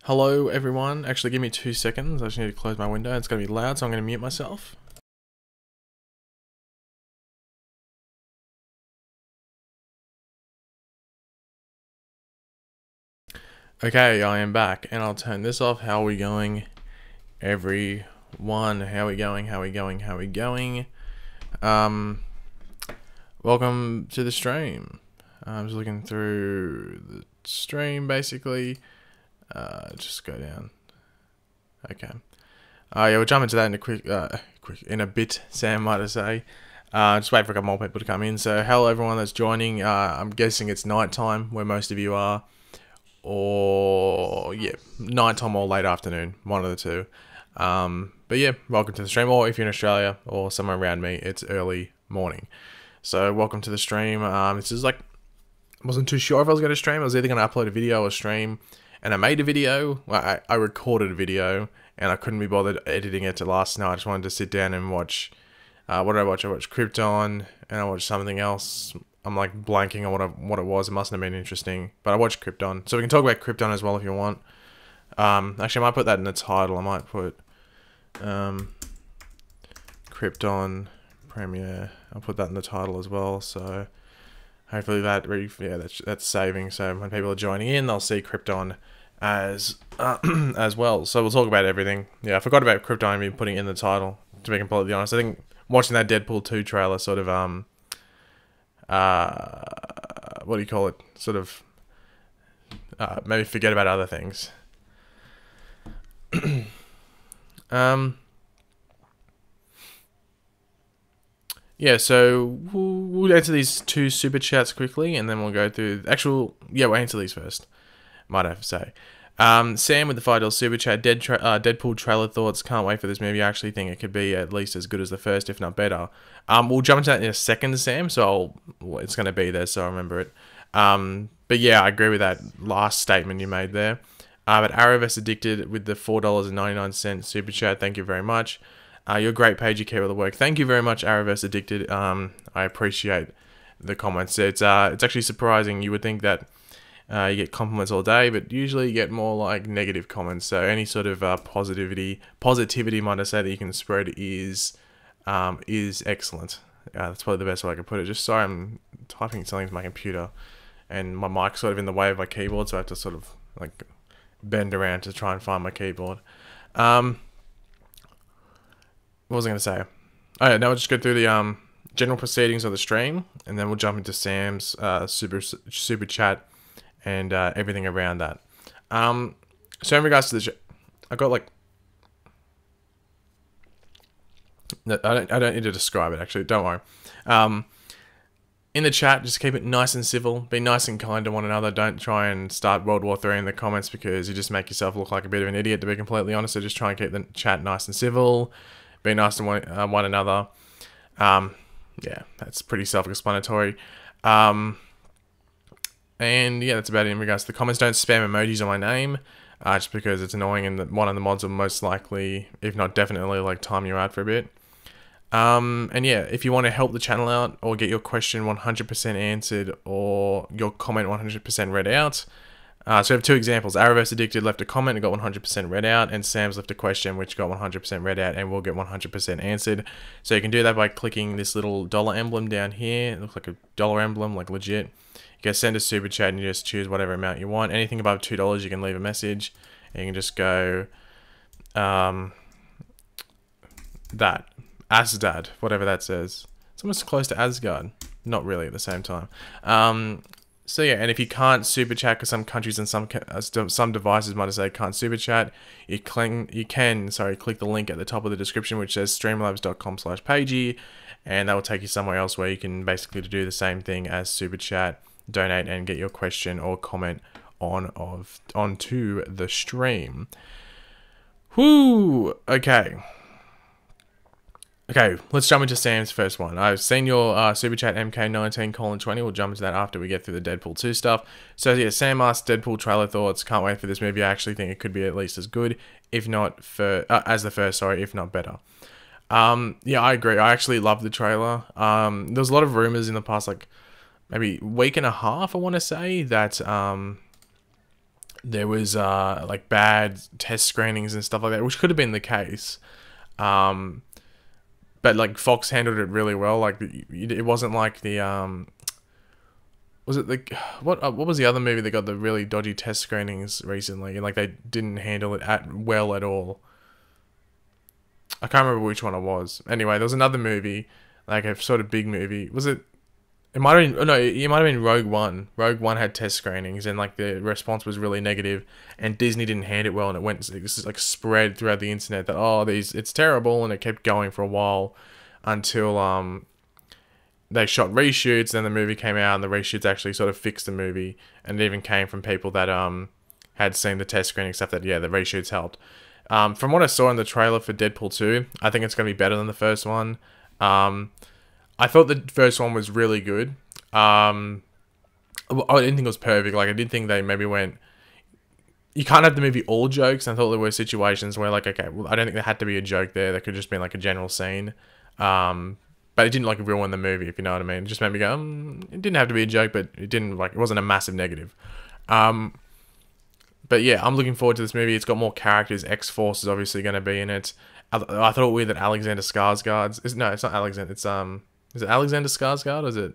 Hello everyone, actually give me 2 seconds, I just need to close my window, it's going to be loud so I'm going to mute myself. Okay, I am back and I'll turn this off. How are we going everyone? How are we going? Welcome to the stream. I'm just looking through the stream basically. Just go down. Okay. Yeah, we'll jump into that in in a bit, Sam might say. Just wait for a couple more people to come in. So, hello everyone that's joining. I'm guessing it's night time where most of you are. Or, yeah, nighttime or late afternoon. One of the two. But yeah, welcome to the stream. Or if you're in Australia or somewhere around me, it's early morning. So, welcome to the stream. This is like, I wasn't too sure if I was going to stream. I was either going to upload a video or stream. And I made a video. Well, I recorded a video. And I couldn't be bothered editing it to last night. I just wanted to sit down and watch. What did I watch? I watched Krypton. And I watched something else. I'm like blanking on what it was. It mustn't have been interesting. But I watched Krypton. So we can talk about Krypton as well if you want. Actually, I might put that in the title. I might put Krypton premiere. I'll put that in the title as well. So hopefully that's saving. So when people are joining in, they'll see Krypton as well. So we'll talk about everything. Yeah, I forgot about Krypton being putting it in the title, to be completely honest. I think watching that Deadpool 2 trailer sort of what do you call it? Sort of maybe forget about other things. Yeah, so we'll answer these two super chats quickly, and then we'll go through we'll answer these first. Might have to say. Sam with the $5 super chat. Deadpool trailer thoughts. Can't wait for this movie. I actually think it could be at least as good as the first, if not better. We'll jump into that in a second, Sam. So it's going to be there, so I remember it. But yeah, I agree with that last statement you made there. But Arrowverse Addicted with the $4.99 super chat. Thank you very much. You're great, Pagey. You care all the work. Thank you very much, Arrowverse Addicted. I appreciate the comments. It's actually surprising. You would think that you get compliments all day, but usually you get more like negative comments. So any sort of positivity, might I say, that you can spread is excellent. That's probably the best way I can put it. Just sorry, I'm typing something to my computer, and my mic's sort of in the way of my keyboard, so I have to sort of like bend around to try and find my keyboard. What was I going to say? Oh yeah, now we'll just go through the general proceedings of the stream, and then we'll jump into Sam's super chat and everything around that. So in regards to the, I got like, no, I don't need to describe it actually. Don't worry. In the chat, just keep it nice and civil. Be nice and kind to one another. Don't try and start World War III in the comments, because you just make yourself look like a bit of an idiot, to be completely honest. So just try and keep the chat nice and civil. Be nice to one another. Yeah, that's pretty self-explanatory. And yeah, that's about it in regards to the comments. Don't spam emojis on my name, just because it's annoying, and one of the mods will most likely, if not definitely, like time you out for a bit. And yeah, if you want to help the channel out, or get your question 100% answered, or your comment 100% read out, so we have two examples. Arrowverse Addicted left a comment and got 100% read out, and Sam's left a question which got 100% read out and will get 100% answered. So you can do that by clicking this little dollar emblem down here. It looks like a dollar emblem, like legit. You can send a super chat and you just choose whatever amount you want. Anything above $2, you can leave a message, and you can just go that Asdad, whatever that says. It's almost close to Asgard, not really at the same time. So yeah, and if you can't super chat, because some countries and some devices, might I say, can't super chat, you can click the link at the top of the description which says streamlabs.com/Pagey, and that will take you somewhere else where you can basically do the same thing as super chat, donate, and get your question or comment onto the stream. Whoo! Okay, let's jump into Sam's first one. I've seen your super chat MK19:20. We'll jump into that after we get through the Deadpool 2 stuff. So yeah, Sam asked Deadpool trailer thoughts. Can't wait for this movie. I actually think it could be at least as good, if not as the first, sorry, if not better. Yeah, I agree. I actually love the trailer. There was a lot of rumors in the past, like maybe week and a half, I want to say, that there was like bad test screenings and stuff like that, which could have been the case. But like Fox handled it really well. Like it wasn't like the was it the what was the other movie that got the really dodgy test screenings recently, and like they didn't handle it well at all. I can't remember which one it was. Anyway, there was another movie, like a sort of big movie. Was it? It might have been, no, it might have been Rogue One. Rogue One had test screenings, and like the response was really negative, and Disney didn't hand it well, and it just like spread throughout the internet that it's terrible, and it kept going for a while until they shot reshoots. Then the movie came out, and the reshoots actually sort of fixed the movie, and it even came from people that had seen the test screening stuff that the reshoots helped. From what I saw in the trailer for Deadpool 2, I think it's going to be better than the first one. I thought the first one was really good. I didn't think it was perfect. Like, I did think they maybe went... You can't have the movie all jokes. I thought there were situations where, like, okay, well, I don't think there had to be a joke there. There could just be, like, a general scene. But it didn't, like, ruin the movie, if you know what I mean. It just made me go, it didn't have to be a joke, but it didn't, like, it wasn't a massive negative. But yeah, I'm looking forward to this movie. It's got more characters. X-Force is obviously going to be in it. I thought it weird that Alexander Skarsgård... No, it's not Alexander. It's, is it Alexander Skarsgård, or is it...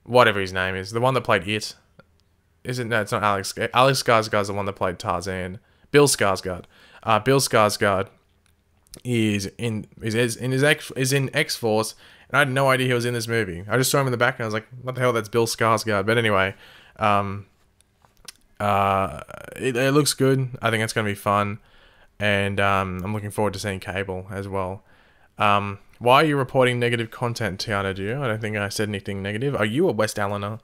Whatever his name is. The one that played It. Is it? No, it's not Alex. Alex Skarsgård's the one that played Tarzan. Bill Skarsgård. Bill Skarsgård is in X-Force, and I had no idea he was in this movie. I just saw him in the back, and I was like, what the hell, that's Bill Skarsgård. But anyway, it looks good. I think it's going to be fun. And I'm looking forward to seeing Cable as well. Why are you reporting negative content, Tiana Dio? I don't think I said anything negative. Are you a West Allener?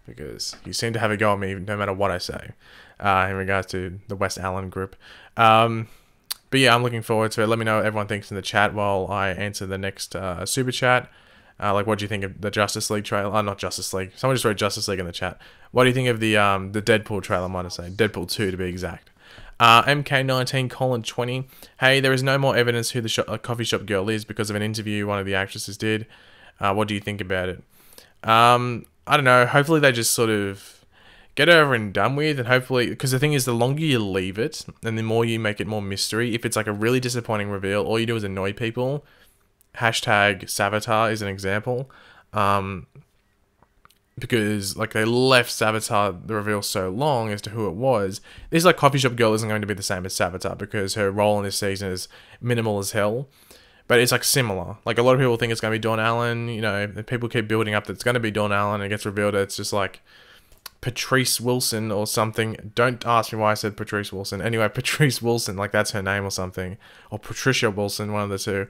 Because you seem to have a go at me no matter what I say in regards to the West Allen group. But yeah, I'm looking forward to it. Let me know what everyone thinks in the chat while I answer the next super chat. Like, what do you think of the Justice League trailer? Not Justice League. Someone just wrote Justice League in the chat. What do you think of the Deadpool trailer, I might say? Deadpool 2 to be exact. MK19:20. Hey, there is no more evidence who the coffee shop girl is because of an interview one of the actresses did. What do you think about it? I don't know. Hopefully they just sort of get it over and done with, and hopefully, because the thing is, the longer you leave it, and the more you make it more mystery, if it's like a really disappointing reveal, all you do is annoy people. Hashtag Savitar is an example. Because like they left Savitar the reveal so long as to who it was. This like coffee shop girl isn't going to be the same as Savitar because her role in this season is minimal as hell. But it's like similar. Like a lot of people think it's going to be Dawn Allen. You know, people keep building up that it's going to be Dawn Allen, and it gets revealed that it's just like Patrice Wilson or something. Don't ask me why I said Patrice Wilson. Anyway, Patrice Wilson, like that's her name or something, or Patricia Wilson, one of the two.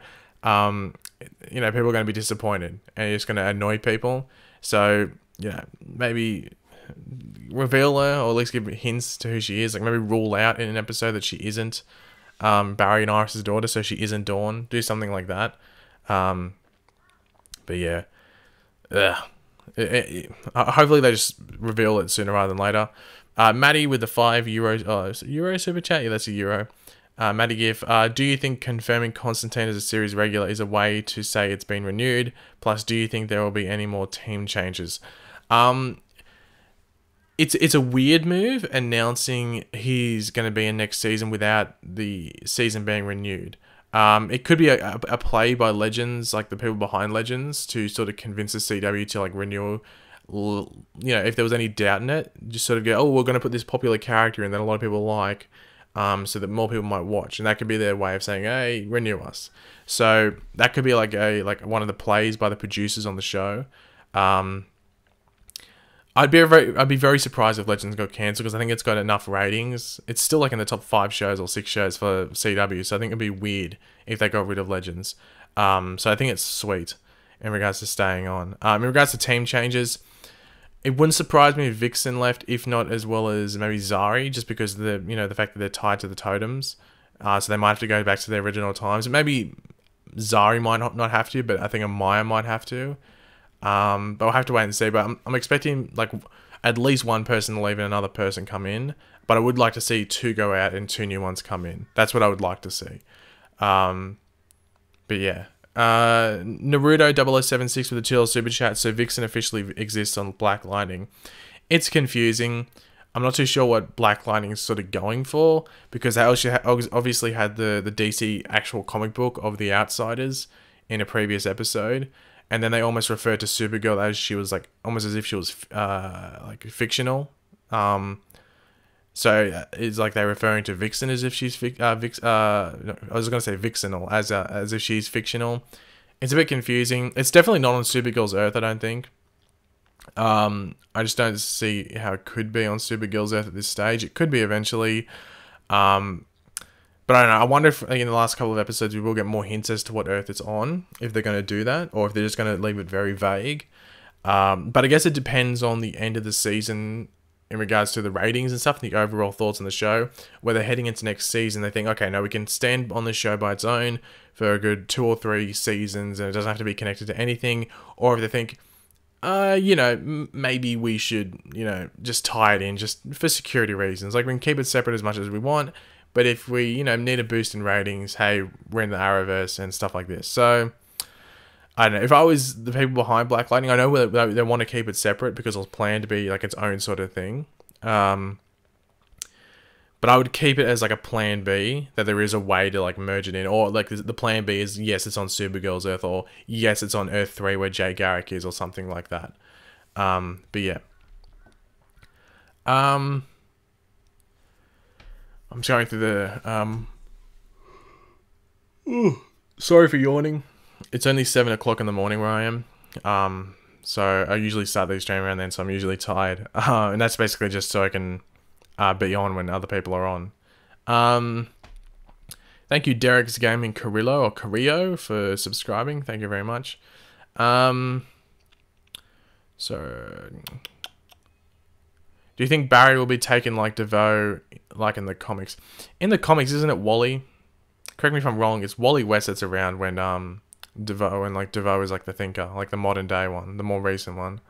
You know, people are going to be disappointed, and it's going to annoy people. So yeah, maybe reveal her, or at least give hints to who she is. Like maybe rule out in an episode that she isn't Barry and Iris' daughter, so she isn't Dawn. Do something like that. But yeah, hopefully they just reveal it sooner rather than later. Maddie with the €5 Euro super chat. Yeah, that's a euro. Maddie Giff, do you think confirming Constantine as a series regular is a way to say it's been renewed? Plus, do you think there will be any more team changes? It's a weird move announcing he's going to be in next season without the season being renewed. It could be a play by Legends, like the people behind Legends, to sort of convince the CW to like renew. You know, if there was any doubt in it, just sort of go, oh, we're going to put this popular character in that a lot of people like. So that more people might watch, and that could be their way of saying, "Hey, renew us." So that could be like one of the plays by the producers on the show. I'd be very surprised if Legends got cancelled because I think it's got enough ratings. It's still like in the top 5 shows or 6 shows for CW, so I think it'd be weird if they got rid of Legends. So I think it's sweet in regards to staying on. In regards to team changes, it wouldn't surprise me if Vixen left, if not as well as maybe Zari, just because of the fact that they're tied to the totems. So they might have to go back to their original times. Maybe Zari might not have to, but I think Amaya might have to. But we'll have to wait and see. But I'm expecting like at least one person to leave and another person come in. But I would like to see 2 go out and 2 new ones come in. That's what I would like to see. But yeah. Naruto 0076 with a $2 super chat. So Vixen officially exists on Black Lightning. It's confusing. I'm not too sure what Black Lightning is sort of going for, because they also obviously had the DC actual comic book of the Outsiders in a previous episode, and then they almost referred to Supergirl as she was like almost as if she was like fictional. So it's like they're referring to Vixen as if she's I was gonna say Vixenal as if she's fictional. It's a bit confusing. It's definitely not on Supergirl's Earth, I don't think. I just don't see how it could be on Supergirl's Earth at this stage. It could be eventually. But I don't know. I wonder if in the last couple of episodes we will get more hints as to what Earth it's on, if they're going to do that, or if they're just going to leave it very vague. But I guess it depends on the end of the season in regards to the ratings and stuff, and the overall thoughts on the show. Where they're heading into next season, they think, okay, no, we can stand on the show by its own for a good 2 or 3 seasons, and it doesn't have to be connected to anything. Or if they think, maybe we should, just tie it in just for security reasons. Like, we can keep it separate as much as we want, but if we, need a boost in ratings, hey, we're in the Arrowverse and stuff like this. So, I don't know. If I was the people behind Black Lightning, I know they want to keep it separate because it was planned to be like its own sort of thing. But I would keep it as like a plan B, that there is a way to like merge it in, or like the plan B is yes, it's on Supergirl's Earth, or yes, it's on Earth 3 where Jay Garrick is, or something like that. But yeah. I'm just going through the sorry for yawning. It's only 7 o'clock in the morning where I am. So I usually start these stream around then, so I'm usually tired. And that's basically just so I can be on when other people are on. Thank you, Derek's Gaming Carrillo, or Carrillo, for subscribing. Thank you very much. So, do you think Barry will be taken like DeVoe, like in the comics? In the comics, isn't it Wally? Correct me if I'm wrong. It's Wally West that's around when DeVoe, and like DeVoe is like the thinker, like the modern day one, the more recent one,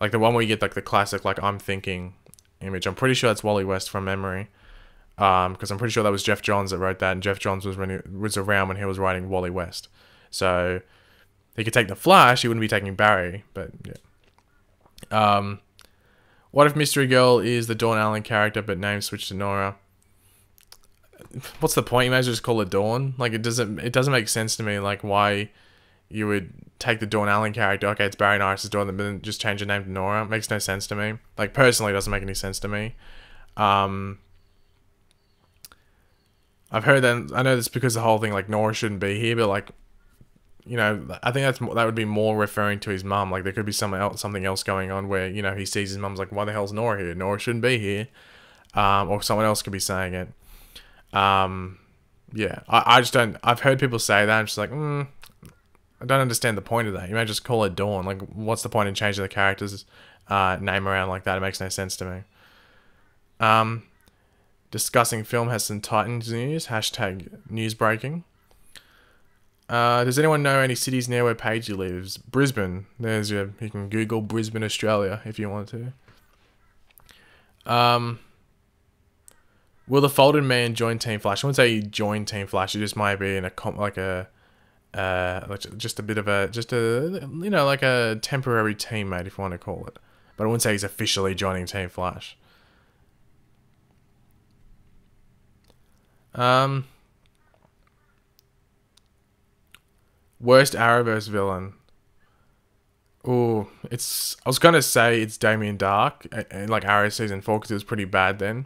like the one where you get like the classic like I'm thinking image. I'm pretty sure that's Wally West from memory, because I'm pretty sure that was Jeff Johns that wrote that, and Jeff Johns was around when he was writing Wally West, so he could take the Flash. He wouldn't be taking Barry, but yeah. What if Mystery Girl is the Dawn Allen character but name switched to Nora? What's the point? You may as well just call it Dawn. Like, it doesn't make sense to me, like, why you would take the Dawn Allen character, okay, it's Barry Norris' Dawn, but then just change the name to Nora. It makes no sense to me. Like, personally, it doesn't make any sense to me. I've heard that, I know that's because the whole thing, like, Nora shouldn't be here, but, like, I think that would be more referring to his mum. Like, there could be something else going on where, he sees his mum's like, why the hell's Nora here? Nora shouldn't be here. Or someone else could be saying it. Yeah, I just don't. I've heard people say that. I'm just like, I don't understand the point of that. You may just call it Dawn. Like, what's the point in changing the character's name around like that? It makes no sense to me. Discussing film has some Titans news. # news breaking. Does anyone know any cities near where Pagey lives? Brisbane. You can Google Brisbane, Australia, if you want to. Will the Folded Man join Team Flash? I wouldn't say he joined Team Flash. It just might be in a just a bit of a like a temporary teammate, if you want to call it. But I wouldn't say he's officially joining Team Flash. Worst Arrowverse villain. Ooh, I was gonna say it's Damien Dark, and like Arrow season 4, because it was pretty bad then.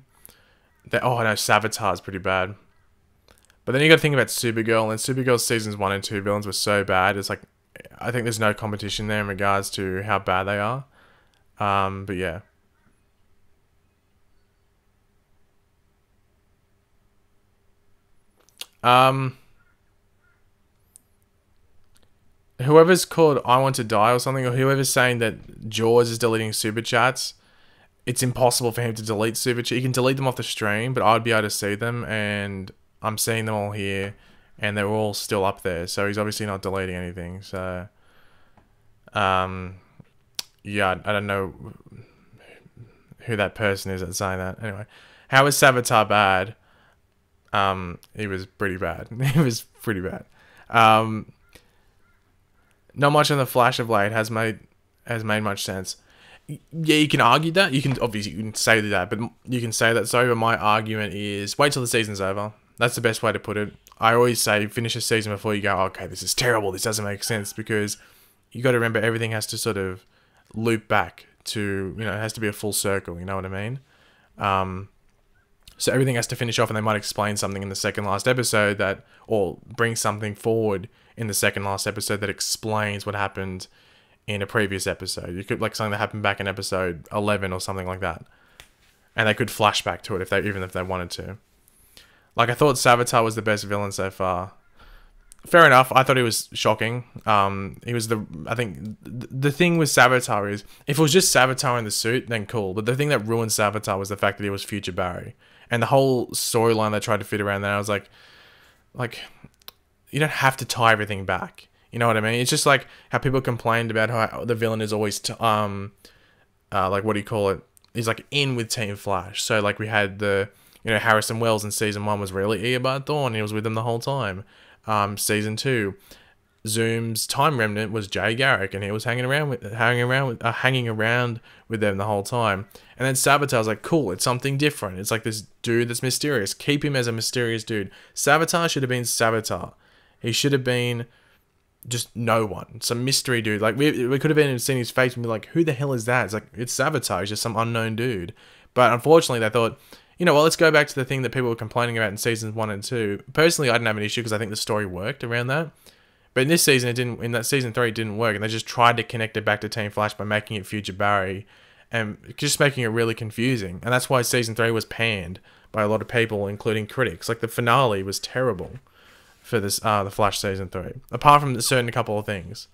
Oh no, Savitar's pretty bad. But then you got to think about Supergirl, and Supergirl's seasons 1 and 2 villains were so bad. It's like, I think there's no competition there in regards to how bad they are. But yeah. Whoever's called I Want to Die or something, or whoever's saying that Jaws is deleting super chats, it's impossible for him to delete super chats. He can delete them off the stream, but I'd be able to see them, and I'm seeing them all here, and they're all still up there. So he's obviously not deleting anything. So, yeah, I don't know who that person is that's saying that. Anyway, how is Savitar bad? He was pretty bad. He was pretty bad. Not much on the Flash of late has made much sense. Yeah, you can argue that. You can obviously you can say that, but you can say that. Sorry, but my argument is wait till the season's over. That's the best way to put it. I always say finish a season before you go, okay, this is terrible. This doesn't make sense, because you got to remember everything has to sort of loop back to, it has to be a full circle. You know what I mean? So everything has to finish off, and they might explain something in the second last episode that, or bring something forward in the second last episode that explains what happened in a previous episode. You could, like, something that happened back in episode 11 or something like that, and they could flash back to it even if they wanted to. Like, I thought Savitar was the best villain so far. Fair enough. I thought he was shocking. He was I think the thing with Savitar is, if it was just Savitar in the suit, then cool. But the thing that ruined Savitar was the fact that he was Future Barry, and the whole storyline they tried to fit around that. I was like, you don't have to tie everything back. You know what I mean? It's just like how people complained about how the villain is always, like, what do you call it? He's like in with Team Flash. So like we had Harrison Wells in season 1 was really Eobard Thawne. He was with them the whole time. Season 2, Zoom's Time Remnant was Jay Garrick, and he was hanging around with them the whole time. And then Savitar's like, cool, it's something different. It's like this dude that's mysterious. Keep him as a mysterious dude. Savitar should have been Savitar. He should have been just no one, some mystery dude. Like we could have been seeing his face and be like, who the hell is that? It's like, it's Savitar. He's just some unknown dude. But unfortunately, they thought, let's go back to the thing that people were complaining about in seasons 1 and 2. Personally, I didn't have an issue because I think the story worked around that. But in this season, it didn't. In that season 3, it didn't work, and they just tried to connect it back to Team Flash by making it Future Barry, and just making it really confusing. And that's why season 3 was panned by a lot of people, including critics. Like, the finale was terrible for this, the Flash season 3. Apart from a certain couple of things,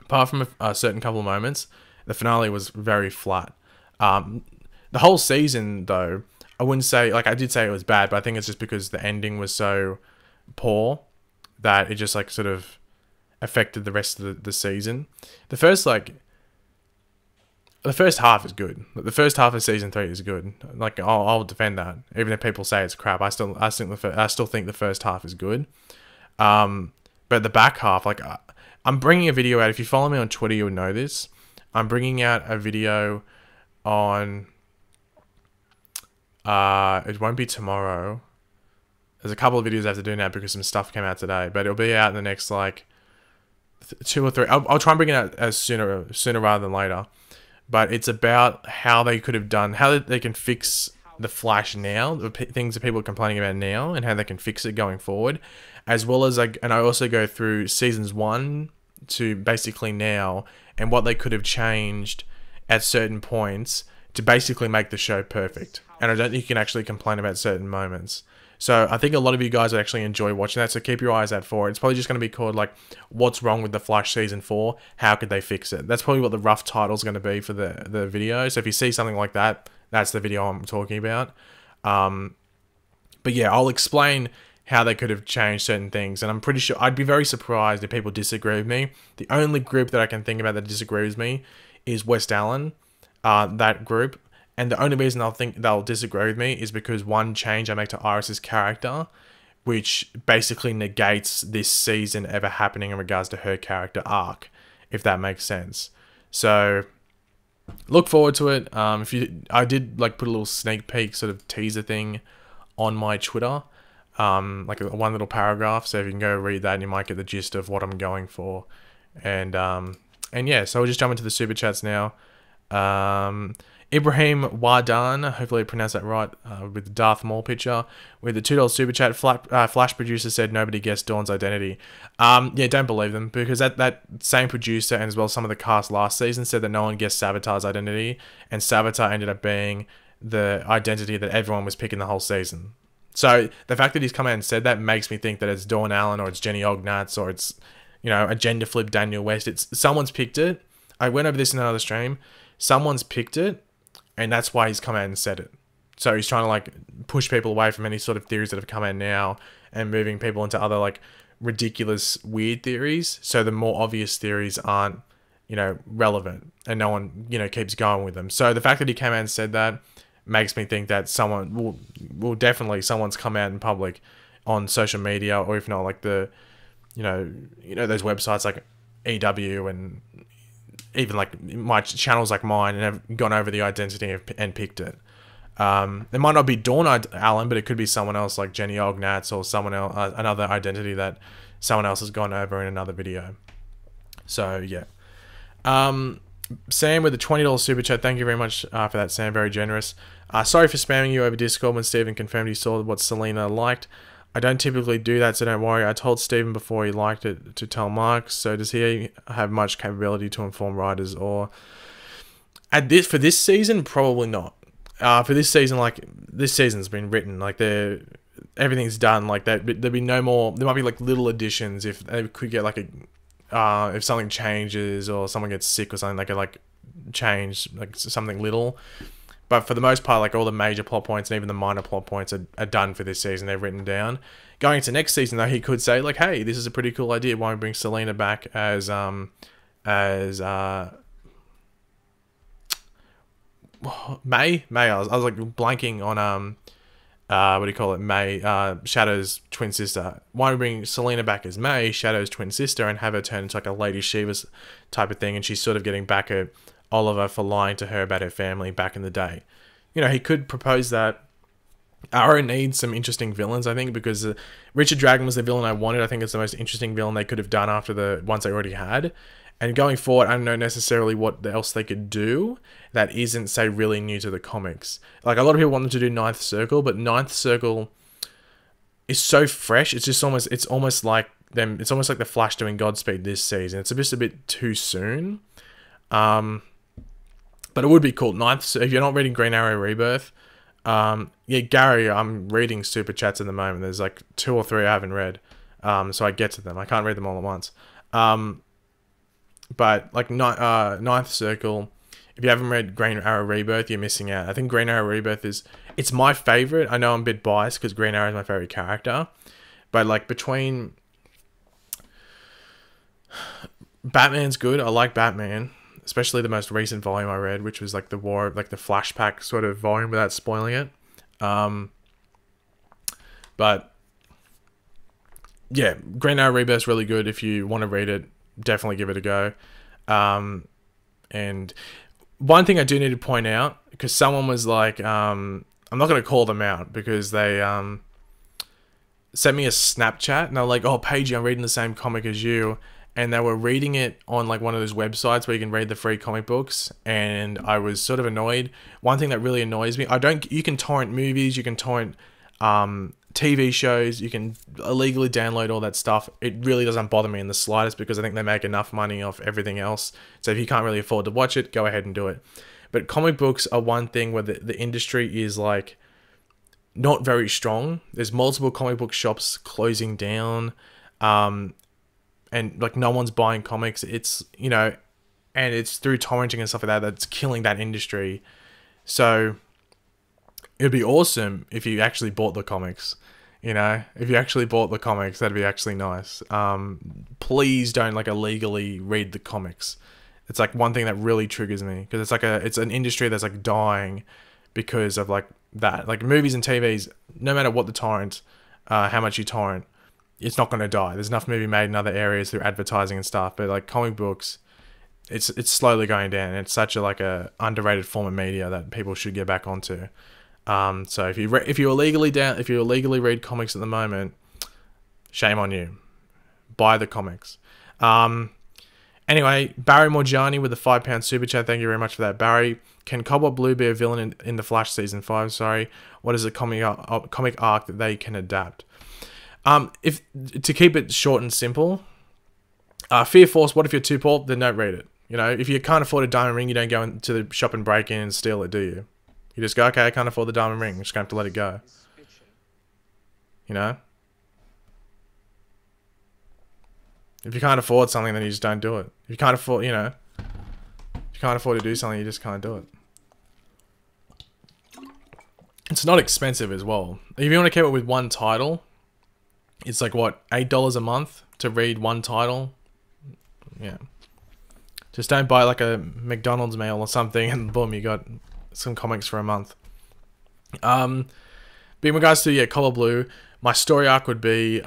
apart from a certain couple of moments, the finale was very flat. The whole season, though, I wouldn't say, like, I did say it was bad, but I think it's just because the ending was so poor that it just, like, sort of affected the rest of the season. The first half is good. The first half of season 3 is good. Like, I'll defend that, even if people say it's crap. I still think the first half is good. But the back half, like, I'm bringing a video out. If you follow me on Twitter, you'll know this. I'm bringing out a video on. It won't be tomorrow. There's a couple of videos I have to do now because some stuff came out today, but it'll be out in the next, like, 2 or 3. I'll try and bring it out as sooner rather than later. But it's about how they could have done, how they can fix the Flash now, the things that people are complaining about now, and how they can fix it going forward, as well as, like, and I also go through seasons 1 to basically now, and what they could have changed at certain points to basically make the show perfect. And I don't think you can actually complain about certain moments. So I think a lot of you guys would actually enjoy watching that, so keep your eyes out for it. It's probably just going to be called, like, What's Wrong with the Flash Season 4? How could they fix it? That's probably what the rough title is going to be for the video. So if you see something like that, that's the video I'm talking about. But yeah, I'll explain how they could have changed certain things. And I'm pretty sure, I'd be very surprised if people disagree with me. The only group that I can think about that disagrees with me is West Allen, that group. And the only reason they'll disagree with me is because one change I make to Iris's character, which basically negates this season ever happening in regards to her character arc, if that makes sense. So look forward to it. I did, like, put a little sneak peek sort of teaser thing on my Twitter, like one little paragraph. So if you can go read that, and you might get the gist of what I'm going for. And yeah, so we'll just jump into the super chats now. Ibrahim Wardan, hopefully I pronounced that right, with the Darth Maul picture, with the $2 super chat. Flash producer said nobody guessed Dawn's identity. Yeah, don't believe them, because that same producer, and as well as some of the cast last season, said that no one guessed Savitar's identity, and Savitar ended up being the identity that everyone was picking the whole season. So the fact that he's come out and said that makes me think that it's Dawn Allen, or it's Jenny Ognats, or it's, a gender flip Daniel West. It's someone's picked it. I went over this in another stream. Someone's picked it, and that's why he's come out and said it. So he's trying to, like, push people away from any sort of theories that have come out now, and moving people into other, like, ridiculous, weird theories. So the more obvious theories aren't, relevant, and no one, keeps going with them. So the fact that he came out and said that makes me think that someone will definitely, someone's come out in public on social media, or if not, like, the, those websites like EW and even like my channels like mine and have gone over the identity and picked it. It might not be Dawn Allen, but it could be someone else like Jenny Ognats or someone else, another identity that someone else has gone over in another video. So yeah. Sam with the $20 super chat. Thank you very much for that, Sam. Very generous. Sorry for spamming you over Discord when Stephen confirmed he saw what Selena liked. I don't typically do that, so don't worry. I told Stephen before he liked it to tell Mark. So does he have much capability to inform writers, or for this season? Probably not. For this season, like this season's been written, like everything's done. Like that, there'd be no more. There might be like little additions if they could get like if something changes or someone gets sick or something, they could like change like something little. But for the most part, like all the major plot points and even the minor plot points are done for this season. They're written down. Going into next season, though, he could say like, "Hey, this is a pretty cool idea. Why don't we bring Selena back as May? I was like blanking on what do you call it? May, Shadow's twin sister. Why don't we bring Selena back as May, Shadow's twin sister, and have her turn into like a Lady Shiva type of thing, and she's sort of getting back at Oliver for lying to her about her family back in the day. You know, he could propose that. Arrow needs some interesting villains, I think, because Richard Dragon was the villain I wanted. I think it's the most interesting villain they could have done after the ones they already had. And going forward, I don't know necessarily what else they could do that isn't, say, really new to the comics. Like, a lot of people want them to do Ninth Circle, but Ninth Circle is so fresh. It's just almost, it's almost like the Flash doing Godspeed this season. It's just a bit too soon. But it would be cool. If you're not reading Green Arrow Rebirth, yeah, Gary, I'm reading super chats at the moment. There's like 2 or 3 I haven't read, so I get to them. I can't read them all at once. But like Ninth Circle, if you haven't read Green Arrow Rebirth, you're missing out. I think Green Arrow Rebirth it's my favorite. I know I'm a bit biased because Green Arrow is my favorite character, but like between Batman's good. I like Batman. Especially the most recent volume I read, which was like the the flashback sort of volume without spoiling it. But yeah, Green Arrow Rebirth's really good. If you want to read it, definitely give it a go. And one thing I do need to point out, because someone was like, I'm not going to call them out because they sent me a Snapchat and they're like, "Oh, Pagey, I'm reading the same comic as you." And they were reading it on like one of those websites where you can read the free comic books, and I was sort of annoyed. One thing that really annoys me, you can torrent movies, you can torrent TV shows, you can illegally download all that stuff. It really doesn't bother me in the slightest because I think they make enough money off everything else. So if you can't really afford to watch it, go ahead and do it. But comic books are one thing where the industry is like not very strong. There's multiple comic book shops closing down. And like no one's buying comics. It's, you know, and it's through torrenting and stuff like that that's killing that industry. So it'd be awesome if you actually bought the comics. You know, if you actually bought the comics, that'd be actually nice. Please don't like illegally read the comics. It's like one thing that really triggers me because it's an industry that's like dying because of like that. Like movies and TVs, no matter what the torrent, how much you torrent, it's not going to die. There's enough movie made in other areas through advertising and stuff, but like comic books, it's slowly going down. It's such a underrated form of media that people should get back onto. So if you illegally read comics at the moment, shame on you. Buy the comics. Anyway, Barry Morjani with the £5 super chat. Thank you very much for that, Barry. Can Cobalt Blue be a villain in the Flash season 5? Sorry. What is a comic arc that they can adapt? If to keep it short and simple, Fear Force, what if you're too poor? Then don't read it. You know, if you can't afford a diamond ring, you don't go into the shop and break in and steal it, do you? You just go, okay, I can't afford the diamond ring. I'm just going to have to let it go. You know? If you can't afford something, then you just don't do it. If you can't afford, you know, if you can't afford to do something, you just can't do it. It's not expensive as well. If you want to keep it with one title, it's like, what, $8 a month to read one title? Yeah. Just don't buy like a McDonald's meal or something and boom, you got some comics for a month. But in regards to, yeah, Color Blue, my story arc would be,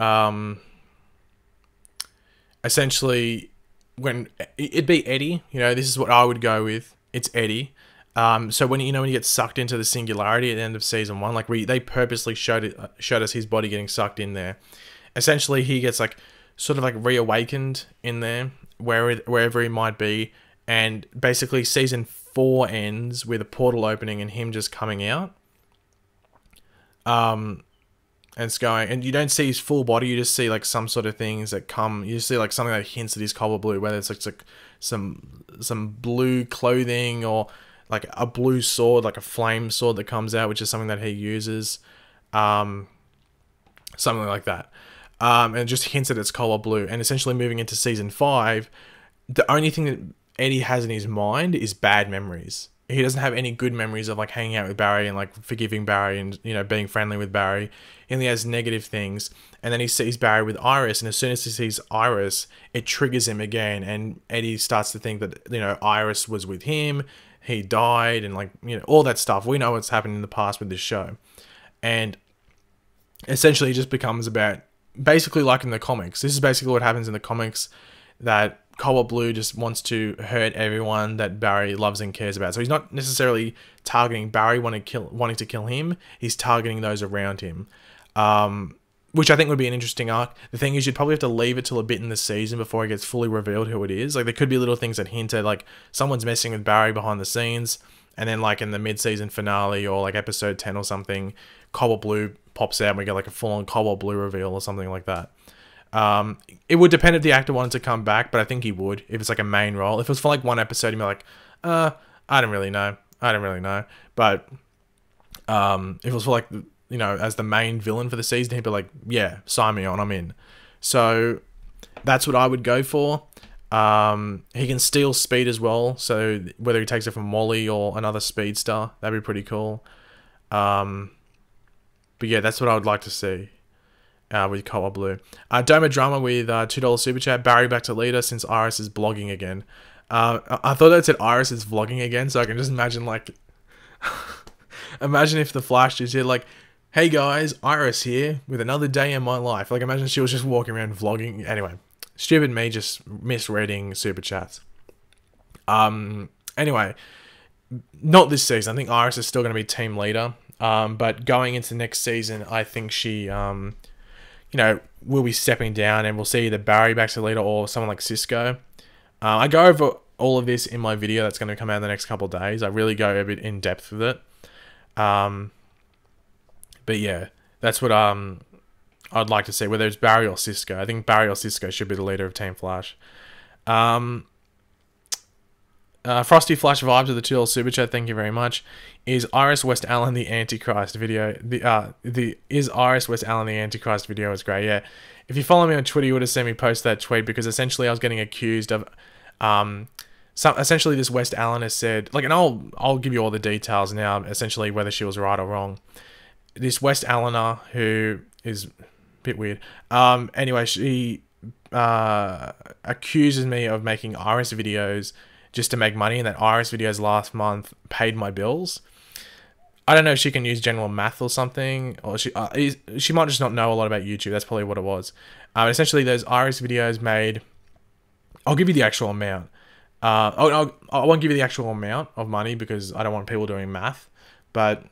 essentially, when it'd be Eddie. You know, this is what I would go with. It's Eddie. So when when you get sucked into the singularity at the end of season 1, like they purposely showed us his body getting sucked in there. Essentially, he gets like sort of like reawakened in there, wherever he might be, and basically season 4 ends with a portal opening and him just coming out. And it's going, and you don't see his full body. You just see like some sort of things that come. You just see like something that hints at his color blue, whether it's like some blue clothing or like a blue sword, like a flame sword that comes out, which is something that he uses, something like that. And it just hints at its color blue. And essentially moving into season 5, the only thing that Eddie has in his mind is bad memories. He doesn't have any good memories of like hanging out with Barry and like forgiving Barry and, you know, being friendly with Barry. He only has negative things. And then he sees Barry with Iris, and as soon as he sees Iris, it triggers him again. And Eddie starts to think that, you know, Iris was with him, he died, and like, you know, all that stuff. We know what's happened in the past with this show. And essentially it just becomes about, basically like in the comics, this is basically what happens in the comics, that Cobalt Blue just wants to hurt everyone that Barry loves and cares about. So he's not necessarily targeting Barry wanting to kill him. He's targeting those around him, which I think would be an interesting arc. The thing is, you'd probably have to leave it till a bit in the season before it gets fully revealed who it is. Like there could be little things that hint at like someone's messing with Barry behind the scenes, and then like in the mid-season finale or like episode 10 or something, Cobalt Blue pops out and we get like a full-on Cobalt Blue reveal or something like that. It would depend if the actor wanted to come back, but I think he would, if it's like a main role. If it was for like one episode, he'd be like, I don't really know. But if it was for like, you know, as the main villain for the season, he'd be like, yeah, sign me on, I'm in. So that's what I would go for. He can steal speed as well, so whether he takes it from Wally or another speedster, that'd be pretty cool. But yeah, that's what I would like to see. With Cobalt Blue. Doma Drama with $2 super chat. Barry back to leader since Iris is vlogging again. I thought that said Iris is vlogging again, so I can just imagine like, imagine if the Flash is here like, hey guys, Iris here with another day in my life. Like imagine she was just walking around vlogging. Anyway, stupid me just misreading super chats. Anyway, not this season. I think Iris is still going to be team leader. But going into next season, I think she, you know, will be stepping down, and we'll see either Barry back to leader or someone like Cisco. I go over all of this in my video that's going to come out in the next couple of days. I really go a bit in depth with it. But yeah, that's what I'd like to see, whether it's Barry or Cisco. I think Barry or Cisco should be the leader of Team Flash. Frosty Flash Vibes with the $2 super chat, thank you very much. Is Iris West Allen the Antichrist video? Is Iris West Allen the Antichrist video is great, yeah. If you follow me on Twitter, you would have seen me post that tweet, because essentially I was getting accused of essentially this West Allen has said, like, and I'll give you all the details now, essentially whether she was right or wrong. This West Allener, who is a bit weird. Anyway, she accuses me of making Iris videos just to make money, and that Iris videos last month paid my bills. I don't know if she can use general math or something, or she might just not know a lot about YouTube. That's probably what it was. Essentially, those Iris videos made... I'll give you the actual amount. I won't give you the actual amount of money because I don't want people doing math. But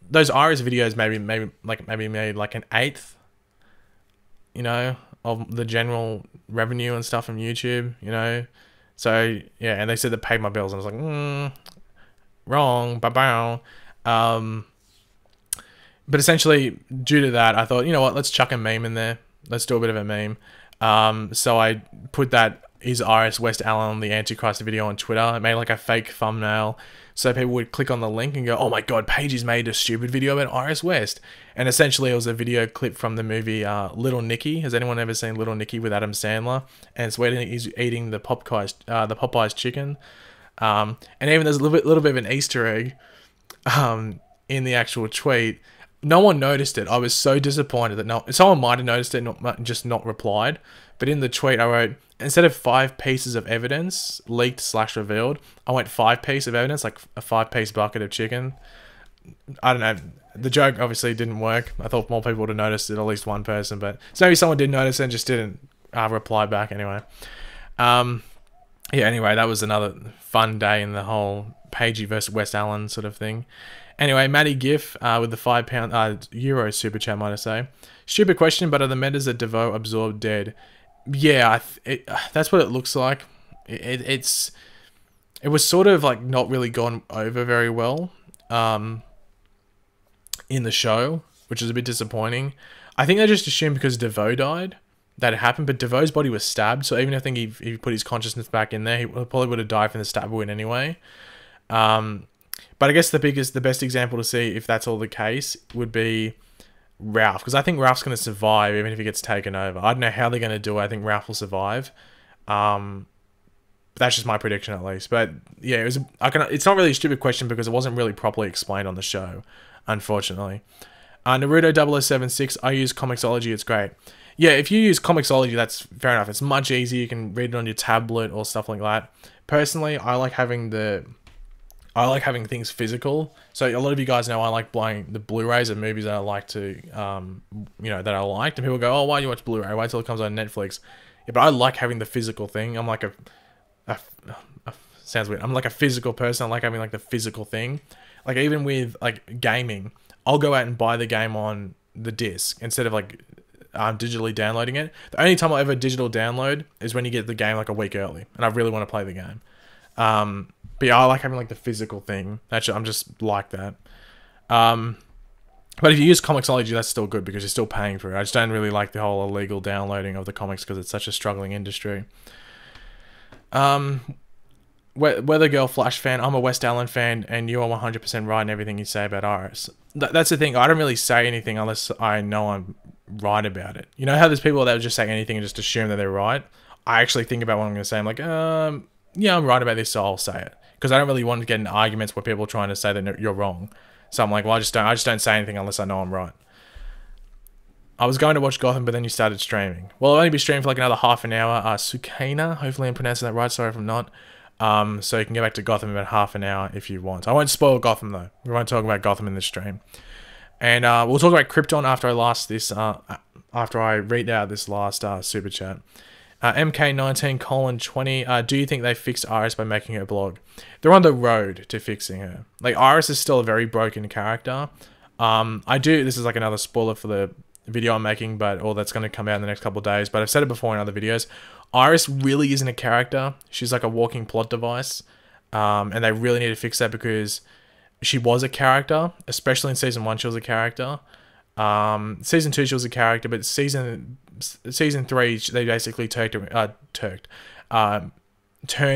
those Iris videos maybe made like an eighth, you know, of the general revenue and stuff from YouTube, you know. So yeah, and they said they paid my bills, and I was like, wrong, ba-bow. But essentially, due to that, I thought, you know what, let's chuck a meme in there. Let's do a bit of a meme. So I put that is Iris West Allen the Antichrist video on Twitter. I made like a fake thumbnail so people would click on the link and go, oh my god, Pagey's made a stupid video about Iris West. And essentially it was a video clip from the movie Little Nicky. Has anyone ever seen Little Nicky with Adam Sandler? And it's where he's eating the Popeyes chicken. And even there's a little bit of an Easter egg in the actual tweet. No one noticed it. I was so disappointed that someone might have noticed it, just not replied. But in the tweet, I wrote, instead of 5 pieces of evidence leaked / revealed, I went 5 pieces of evidence, like a 5-piece bucket of chicken. I don't know. The joke obviously didn't work. I thought more people would have noticed it, at least one person. But so maybe someone did notice and just didn't reply back anyway. yeah, anyway, that was another fun day in the whole Pagey versus West Allen sort of thing. Anyway, Matty Giff with the £5 Euro super chat, might I say. Stupid question, but are the metas that Devo absorbed dead? Yeah, that's what it looks like. It was sort of like not really gone over very well in the show, which is a bit disappointing. I think they just assumed because Devo died that it happened, but Devo's body was stabbed, so even if I think he put his consciousness back in there, he probably would have died from the stab wound anyway. But I guess the best example to see if that's all the case would be Ralph, because I think Ralph's going to survive even if he gets taken over. I don't know how they're going to do it. I think Ralph will survive. That's just my prediction at least. But yeah, it's not really a stupid question because it wasn't really properly explained on the show, unfortunately. Naruto 0076, I use Comixology, it's great. Yeah, if you use Comixology, that's fair enough. It's much easier. You can read it on your tablet or stuff like that. Personally, I like having things physical. So a lot of you guys know I like buying the Blu-rays of movies that I like to, that I liked. And people go, oh, why do you watch Blu-ray? Wait till it comes on Netflix. Yeah, but I like having the physical thing. I'm like sounds weird. I'm like a physical person. I like having like the physical thing. Like even with like gaming, I'll go out and buy the game on the disc instead of like digitally downloading it. The only time I'll ever digital download is when you get the game like a week early and I really want to play the game. But yeah, I like having like the physical thing. Actually, I'm just like that. But if you use Comixology, that's still good because you're still paying for it. I just don't really like the whole illegal downloading of the comics because it's such a struggling industry. Weather Girl Flash fan, I'm a West Allen fan, and you are 100% right in everything you say about Iris. That's the thing. I don't really say anything unless I know I'm right about it. You know how there's people that would just say anything and just assume that they're right? I actually think about what I'm going to say. I'm like, yeah, I'm right about this, so I'll say it. Because I don't really want to get in arguments where people are trying to say that you're wrong. So I'm like, well, I just don't say anything unless I know I'm right. I was going to watch Gotham, but then you started streaming. Well, I'll only be streaming for like another half an hour. Sukana, hopefully I'm pronouncing that right. Sorry if I'm not. So you can go back to Gotham in about half an hour if you want. I won't spoil Gotham though. We won't talk about Gotham in this stream. And we'll talk about Krypton after I read out this last super chat. MK19:20. Do you think they fixed Iris by making her blog? They're on the road to fixing her. Like Iris is still a very broken character. This is like another spoiler for the video I'm making, or that's going to come out in the next couple of days. But I've said it before in other videos. Iris really isn't a character. She's like a walking plot device. And they really need to fix that because she was a character, especially in season 1. She was a character. Season 2 she was a character, but season 3 they basically turned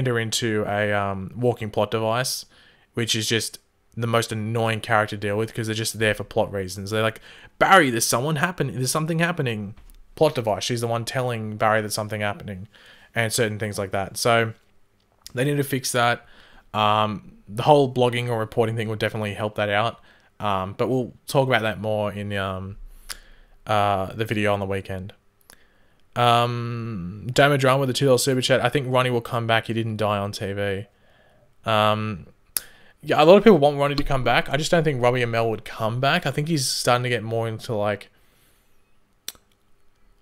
her into a walking plot device, which is just the most annoying character to deal with because they're just there for plot reasons. They're like, Barry, there's something happening. Plot device. She's the one telling Barry that something happening, and certain things like that. So they need to fix that. The whole blogging or reporting thing would definitely help that out. But we'll talk about that more in the video on the weekend. Damadron with the $2 super chat. I think Ronnie will come back. He didn't die on TV. Yeah, a lot of people want Ronnie to come back. I just don't think Robbie Amell would come back. I think he's starting to get more into like...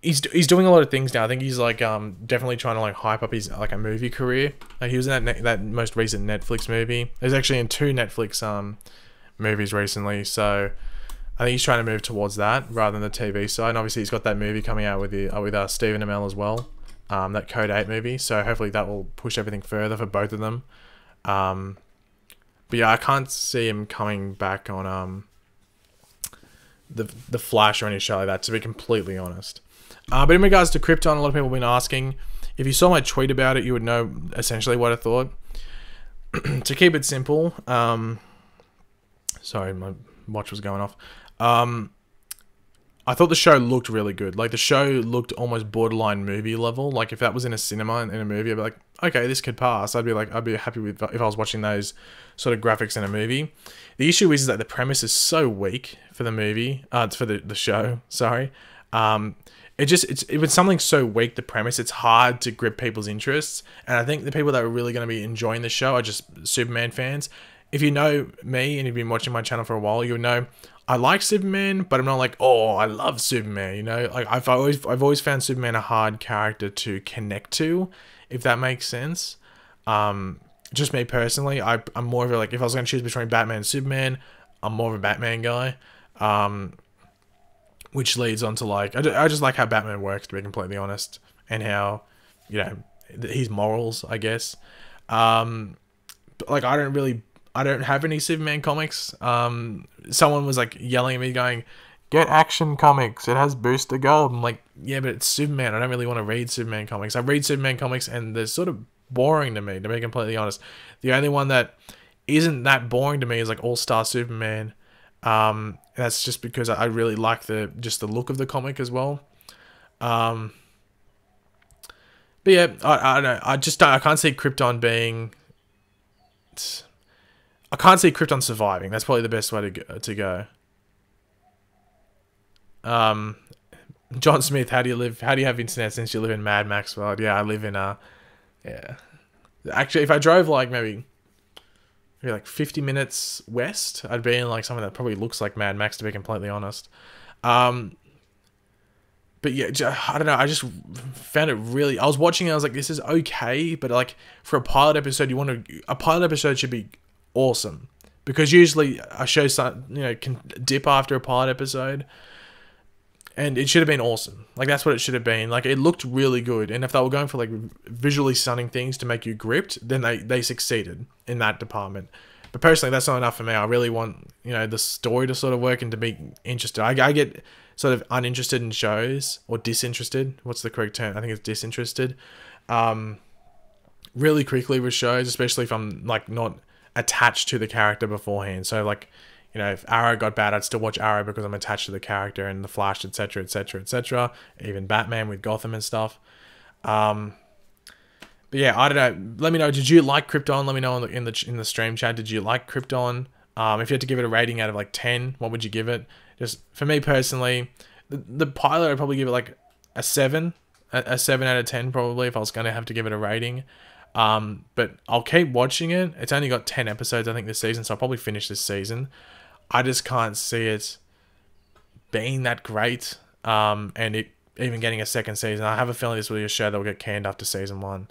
He's doing a lot of things now. I think he's like definitely trying to like hype up his like a movie career. Like he was in that most recent Netflix movie. He was actually in 2 Netflix movies recently. So I think he's trying to move towards that rather than the TV side. And obviously he's got that movie coming out with Stephen Amell as well. That Code 8 movie. So hopefully that will push everything further for both of them. But yeah, I can't see him coming back on the Flash or any show like that, to be completely honest. But in regards to Krypton, a lot of people have been asking. If you saw my tweet about it, you would know essentially what I thought. To keep it simple, sorry, my watch was going off. I thought the show looked really good. Like the show looked almost borderline movie level. Like if that was in a cinema in a movie, I'd be like, okay, this could pass. I'd be happy with if I was watching those sort of graphics in a movie. The issue is that the premise is so weak for the movie. For the show. Sorry. It was something so weak, the premise, it's hard to grip people's interests. And I think the people that are really going to be enjoying the show are just Superman fans. If you know me and you've been watching my channel for a while, you'll know I like Superman, but I'm not like, oh, I love Superman, you know? Like I've always found Superman a hard character to connect to, if that makes sense. Just me personally, I'm more of a, like, if I was going to choose between Batman and Superman, I'm more of a Batman guy. Which leads on to, like, I just like how Batman works, to be completely honest, and how, you know, his morals, I guess. But, like, I don't have any Superman comics. Someone was, like, yelling at me going, "Get Action Comics, it has Booster Gold." I'm like, yeah, but it's Superman. I don't really want to read Superman comics. I read Superman comics and they're sort of boring to me, to be completely honest. The only one that isn't that boring to me is, like, All-Star Superman. That's just because I really like the look of the comic as well. But yeah, I don't know. I can't see Krypton being... I can't see Krypton surviving. That's probably the best way to go. John Smith, how do you live? How do you have internet since you live in Mad Max world? Yeah, I live in yeah. Actually, if I drove like maybe like 50 minutes west, I'd be in like something that probably looks like Mad Max, to be completely honest. But yeah, I don't know. I just found it really. I was watching it. I was like, this is okay, but like for a pilot episode, a pilot episode should be awesome, because usually a show can dip after a pilot episode, and it should have been awesome. Like, that's what it should have been. Like, it looked really good, and if they were going for like visually stunning things to make you gripped, then they succeeded in that department. But personally, that's not enough for me. I really want, the story to sort of work and to be interested. I get sort of uninterested in shows, or disinterested. What's the correct term? I think it's disinterested. Really quickly with shows, especially if I'm like not attached to the character beforehand. So like, if Arrow got bad, I'd still watch Arrow because I'm attached to the character, and the Flash, etc., etc., etc. Even Batman with Gotham and stuff. But yeah, I don't know. Let me know. Did you like Krypton? Let me know in the stream chat. Did you like Krypton? If you had to give it a rating out of like 10, what would you give it? Just for me personally, the pilot, I'd probably give it like a 7, a 7 out of 10 probably, if I was gonna have to give it a rating. But I'll keep watching it. It's only got 10 episodes, I think, this season, so I'll probably finish this season. I just can't see it being that great. And it even getting a second season. I have a feeling this will be a show that will get canned after season 1.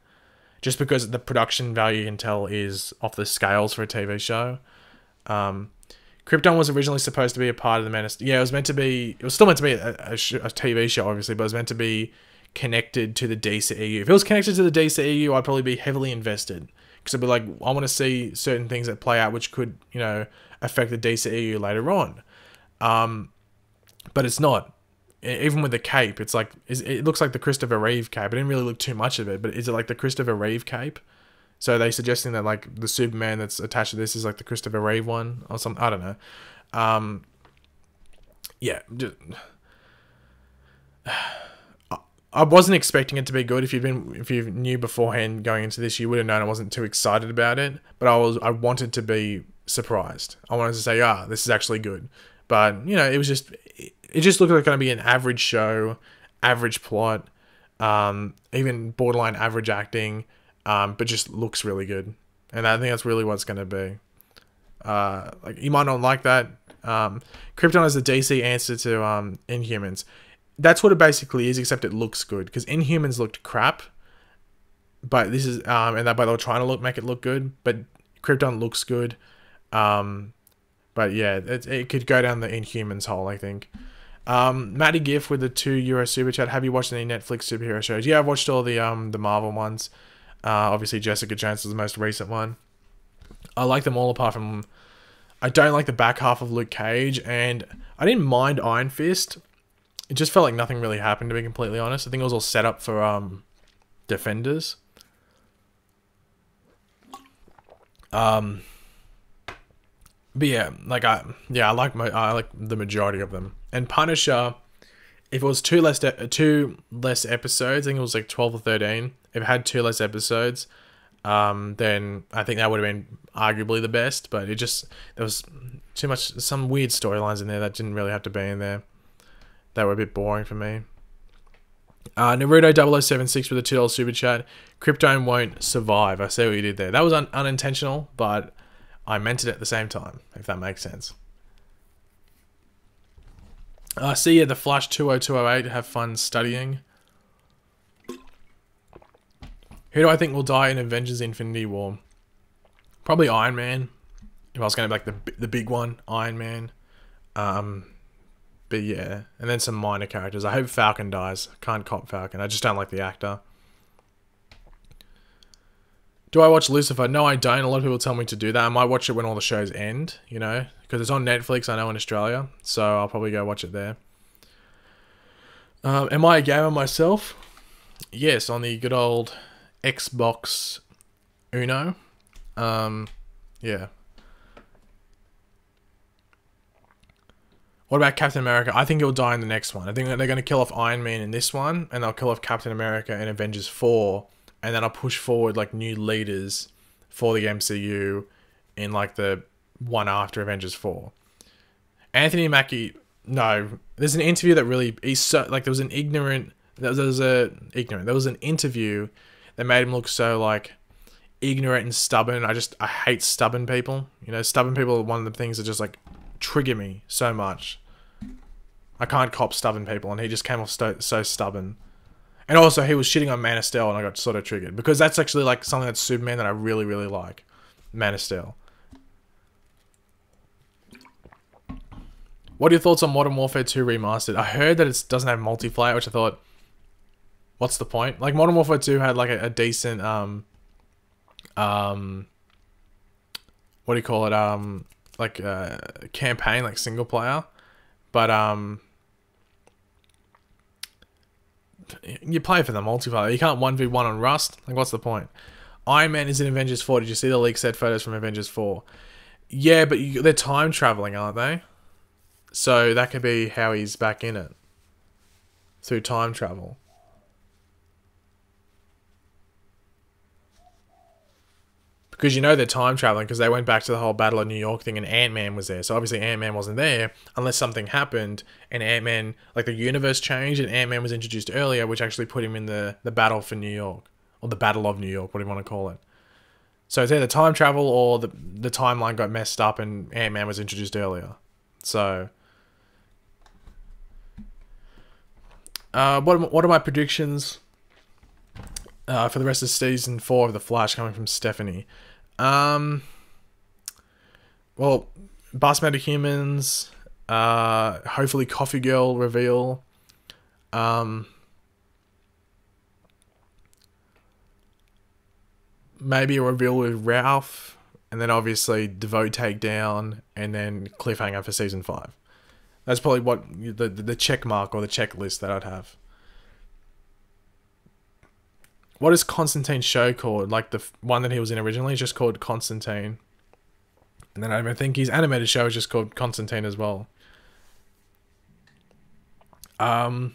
Just because the production value, you can tell, is off the scales for a TV show. Krypton was originally supposed to be a part of the Menace. Yeah, it was still meant to be a TV show, obviously, but it was meant to be connected to the DCEU. If it was connected to the DCEU, I'd probably be heavily invested. Because I'd be like, I want to see certain things that play out which could, affect the DCEU later on. But it's not. Even with the cape, it's like, it looks like the Christopher Reeve cape. I didn't really look too much of it, but is it like the Christopher Reeve cape? So are they suggesting that like the Superman that's attached to this is like the Christopher Reeve one or something? I don't know. Yeah. I wasn't expecting it to be good. If you knew beforehand going into this, you would have known I wasn't too excited about it. But I wanted to be surprised. I wanted to say, this is actually good. But it just looked like going to be an average show, average plot, even borderline average acting, but just looks really good. And I think that's really what it's going to be. Like, you might not like that. Krypton is the DC answer to Inhumans. That's what it basically is, except it looks good. Because Inhumans looked crap, but this is but they were trying to make it look good. But Krypton looks good. But yeah, it could go down the Inhumans hole, I think. Matty Giff with the €2 super chat. Have you watched any Netflix superhero shows? Yeah, I've watched all the Marvel ones. Obviously, Jessica Jones is the most recent one. I like them all apart from... I don't like the back half of Luke Cage, and I didn't mind Iron Fist. It just felt like nothing really happened, to be completely honest. I think it was all set up for Defenders. But yeah, like I like the majority of them. And Punisher, if it was two less episodes, I think it was like 12 or 13. If it had 2 less episodes, then I think that would have been arguably the best. But there was too much, some weird storylines in there that didn't really have to be in there. They were a bit boring for me. Naruto 0076 with a $2 super chat. Krypton won't survive. I see what you did there. That was unintentional, but I meant it at the same time, if that makes sense. See ya, the Flash 20208. Have fun studying. Who do I think will die in Avengers Infinity War? Probably Iron Man. If I was going to be like the big one, Iron Man. But yeah, and then some minor characters. I hope Falcon dies. Can't cop Falcon. I just don't like the actor. Do I watch Lucifer? No, I don't. A lot of people tell me to do that. I might watch it when all the shows end, you know, because it's on Netflix, I know, in Australia. So I'll probably go watch it there. Am I a gamer myself? Yes, on the good old Xbox Uno. Yeah. What about Captain America? I think he'll die in the next one. I think that they're going to kill off Iron Man in this one, and they'll kill off Captain America in Avengers 4, and then I'll push forward like new leaders for the MCU in like the one after Avengers 4. Anthony Mackie, no, there's an interview that really, he's so, like there was an interview that made him look so like ignorant and stubborn. I hate stubborn people. You know, stubborn people are one of the things that just like trigger me so much. I can't cop stubborn people, and he just came off so stubborn. And also, he was shitting on Man of Steel, and I got sort of triggered because that's actually like something that's Superman that I really, really like. Man of Steel. What are your thoughts on Modern Warfare 2 Remastered? I heard that it doesn't have multiplayer, which I thought, what's the point? Like Modern Warfare 2 had like a decent what do you call it? Like campaign, like single player, but you play for the multiplayer. You can't 1v1 on Rust. Like, what's the point? Iron Man is in Avengers 4. Did you see the leak set photos from Avengers 4? Yeah, but they're time traveling, aren't they? So that could be how he's back in it through time travel. Because you know they're time traveling because they went back to the whole Battle of New York thing and Ant-Man was there. So obviously Ant-Man wasn't there unless something happened and Ant-Man, like the universe changed and Ant-Man was introduced earlier, which actually put him in the battle for New York. Or the Battle of New York, what do you want to call it? So it's either time travel or the timeline got messed up and Ant-Man was introduced earlier. So what are my predictions for the rest of season 4 of The Flash, coming from Stephanie? Well, Boss Metahumans, hopefully Coffee Girl reveal, maybe a reveal with Ralph, and then obviously Devote takedown, and then cliffhanger for season 5. That's probably what the check mark or the checklist that I'd have. What is Constantine's show called? Like the one that he was in originally is just called Constantine. And then I think his animated show is just called Constantine as well. I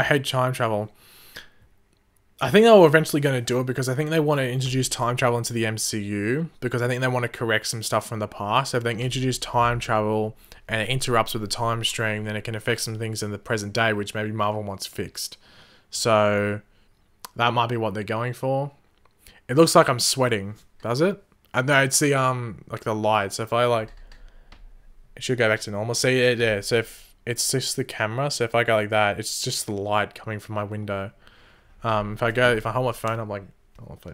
hate time travel. I think they were eventually going to do it because I think they want to introduce time travel into the MCU because I think they want to correct some stuff from the past. So if they can introduce time travel and it interrupts with the time stream, then it can affect some things in the present day, which maybe Marvel wants fixed. So that might be what they're going for. It looks like I'm sweating, does it? I know it's the like the light. So if I like, it should go back to normal. See it there. So if it's just the camera, so if I go like that, it's just the light coming from my window. If I hold my phone up like, if I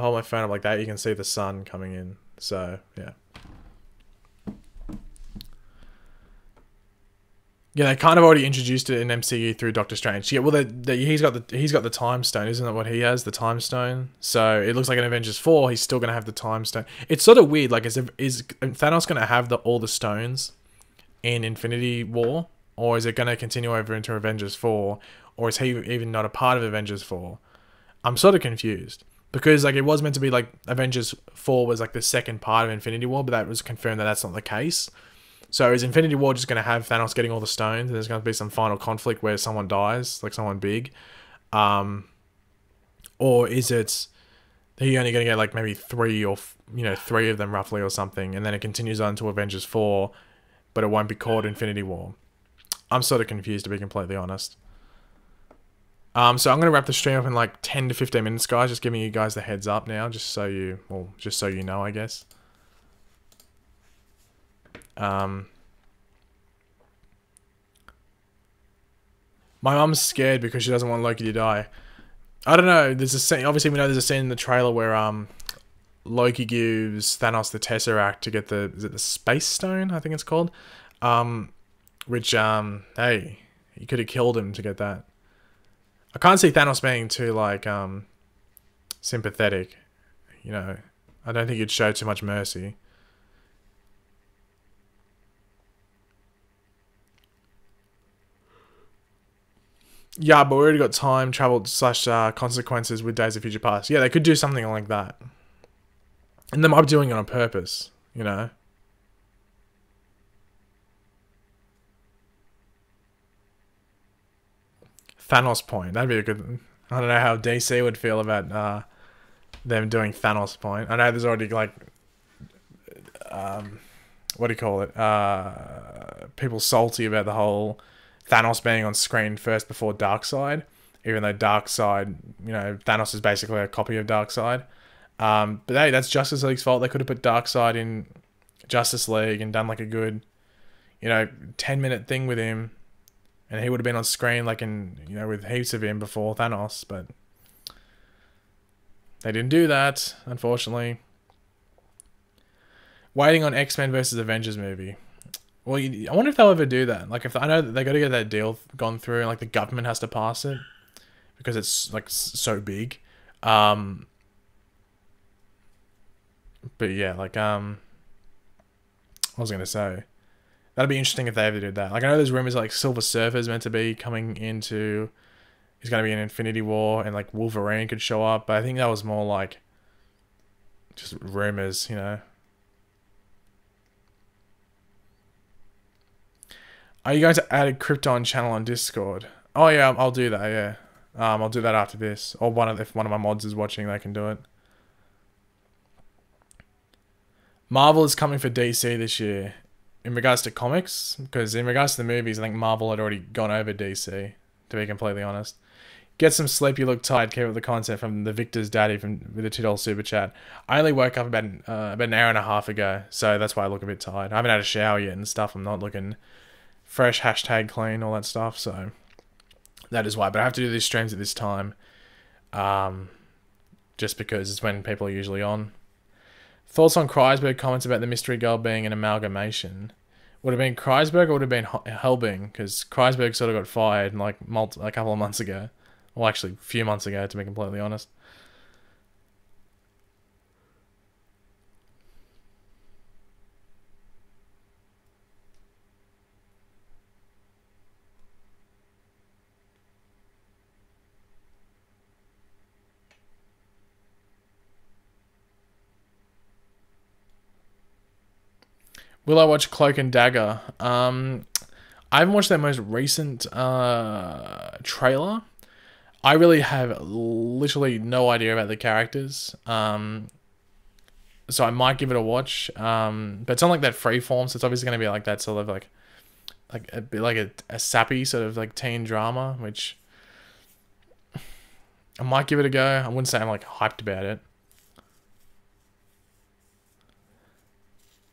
hold my phone up like that, you can see the sun coming in. So yeah. Yeah, they kind of already introduced it in MCU through Doctor Strange. Yeah, well, he's got the Time Stone, isn't that what he has? The Time Stone. So it looks like in Avengers 4, he's still gonna have the Time Stone. It's sort of weird. Like, is Thanos gonna have all the stones in Infinity War, or is it gonna continue over into Avengers 4? Or is he even not a part of Avengers 4? I'm sort of confused. Because like it was meant to be like Avengers 4 was like the second part of Infinity War, but that was confirmed that that's not the case. So is Infinity War just going to have Thanos getting all the stones and there's going to be some final conflict where someone dies, like someone big? Or is it he only going to get like maybe 3 of them roughly or something, and then it continues on to Avengers 4, but it won't be called Infinity War? I'm sort of confused, to be completely honest. So I'm gonna wrap the stream up in like 10 to 15 minutes, guys. Just giving you guys the heads up now, just so you know, I guess. My mum's scared because she doesn't want Loki to die. I don't know. There's a scene. Obviously, we know there's a scene in the trailer where Loki gives Thanos the Tesseract to get is it the Space Stone? I think it's called. Which hey, he could have killed him to get that. I can't see Thanos being too like sympathetic. You know, I don't think he'd show too much mercy. Yeah, but we already got time travel / consequences with Days of Future Past. Yeah, they could do something like that. And they might be doing it on purpose, you know. Thanos point. That'd be a good... I don't know how DC would feel about them doing Thanos point. I know there's already like... what do you call it? People salty about the whole... Thanos being on screen first before Darkseid, even though Darkseid, you know, Thanos is basically a copy of Darkseid. But hey, that's Justice League's fault. They could have put Darkseid in Justice League and done like a good, you know, 10-minute thing with him, and he would have been on screen like in, you know, with heaps of him before Thanos. But they didn't do that, unfortunately. Waiting on X-Men versus Avengers movie. Well, I wonder if they'll ever do that. Like, if I know that they got to get that deal gone through, and like the government has to pass it because it's like so big. But yeah, like what was I gonna say? That'd be interesting if they ever did that. Like, I know there's rumors like Silver Surfer's meant to be coming into. He's gonna be in Infinity War, and like Wolverine could show up. But I think that was more like just rumors, you know. Are you going to add a Krypton channel on Discord? Oh yeah, I'll do that. Yeah, I'll do that after this. Or if one of my mods is watching, they can do it. Marvel is coming for DC this year. In regards to comics, because in regards to the movies, I think Marvel had already gone over DC. To be completely honest, get some sleep. You look tired. Keep up the content from the Victor's daddy with a $2 super chat. I only woke up about an hour and a half ago, so that's why I look a bit tired. I haven't had a shower yet and stuff. I'm not looking fresh, hashtag clean, all that stuff, so that is why. But I have to do these streams at this time, just because it's when people are usually on. Thoughts on Kreisberg comments about the mystery girl being an amalgamation? Would it have been Kreisberg or would it have been Helbing? Because Kreisberg sort of got fired like a couple of months ago. Well, actually, a few months ago, to be completely honest. Will I watch Cloak and Dagger? I haven't watched their most recent trailer. I really have literally no idea about the characters. So I might give it a watch. But it's on like that freeform, so it's obviously going to be like that sort of like a bit like a sappy sort of like teen drama, which I might give it a go. I wouldn't say I'm like hyped about it.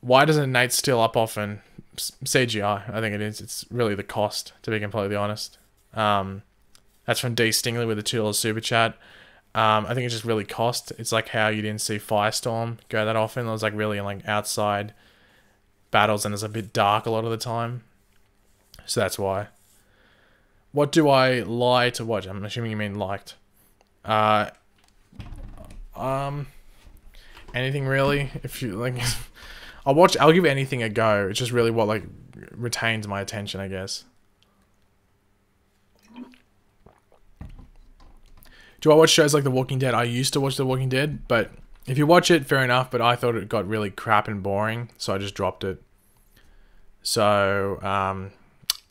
Why doesn't Nate steal up often? CGI, I think it is. It's really the cost, to be completely honest. That's from D Stingley with the $2 super chat. I think it's just really cost. It's like how you didn't see Firestorm go that often. It was like really like outside battles, and it's a bit dark a lot of the time. So that's why. What do I lie to watch? I'm assuming you mean liked. Anything really? If you like. I'll give anything a go. It's just really what like retains my attention, I guess. Do I watch shows like The Walking Dead? I used to watch The Walking Dead, but if you watch it, fair enough, but I thought it got really crap and boring, so I just dropped it. So,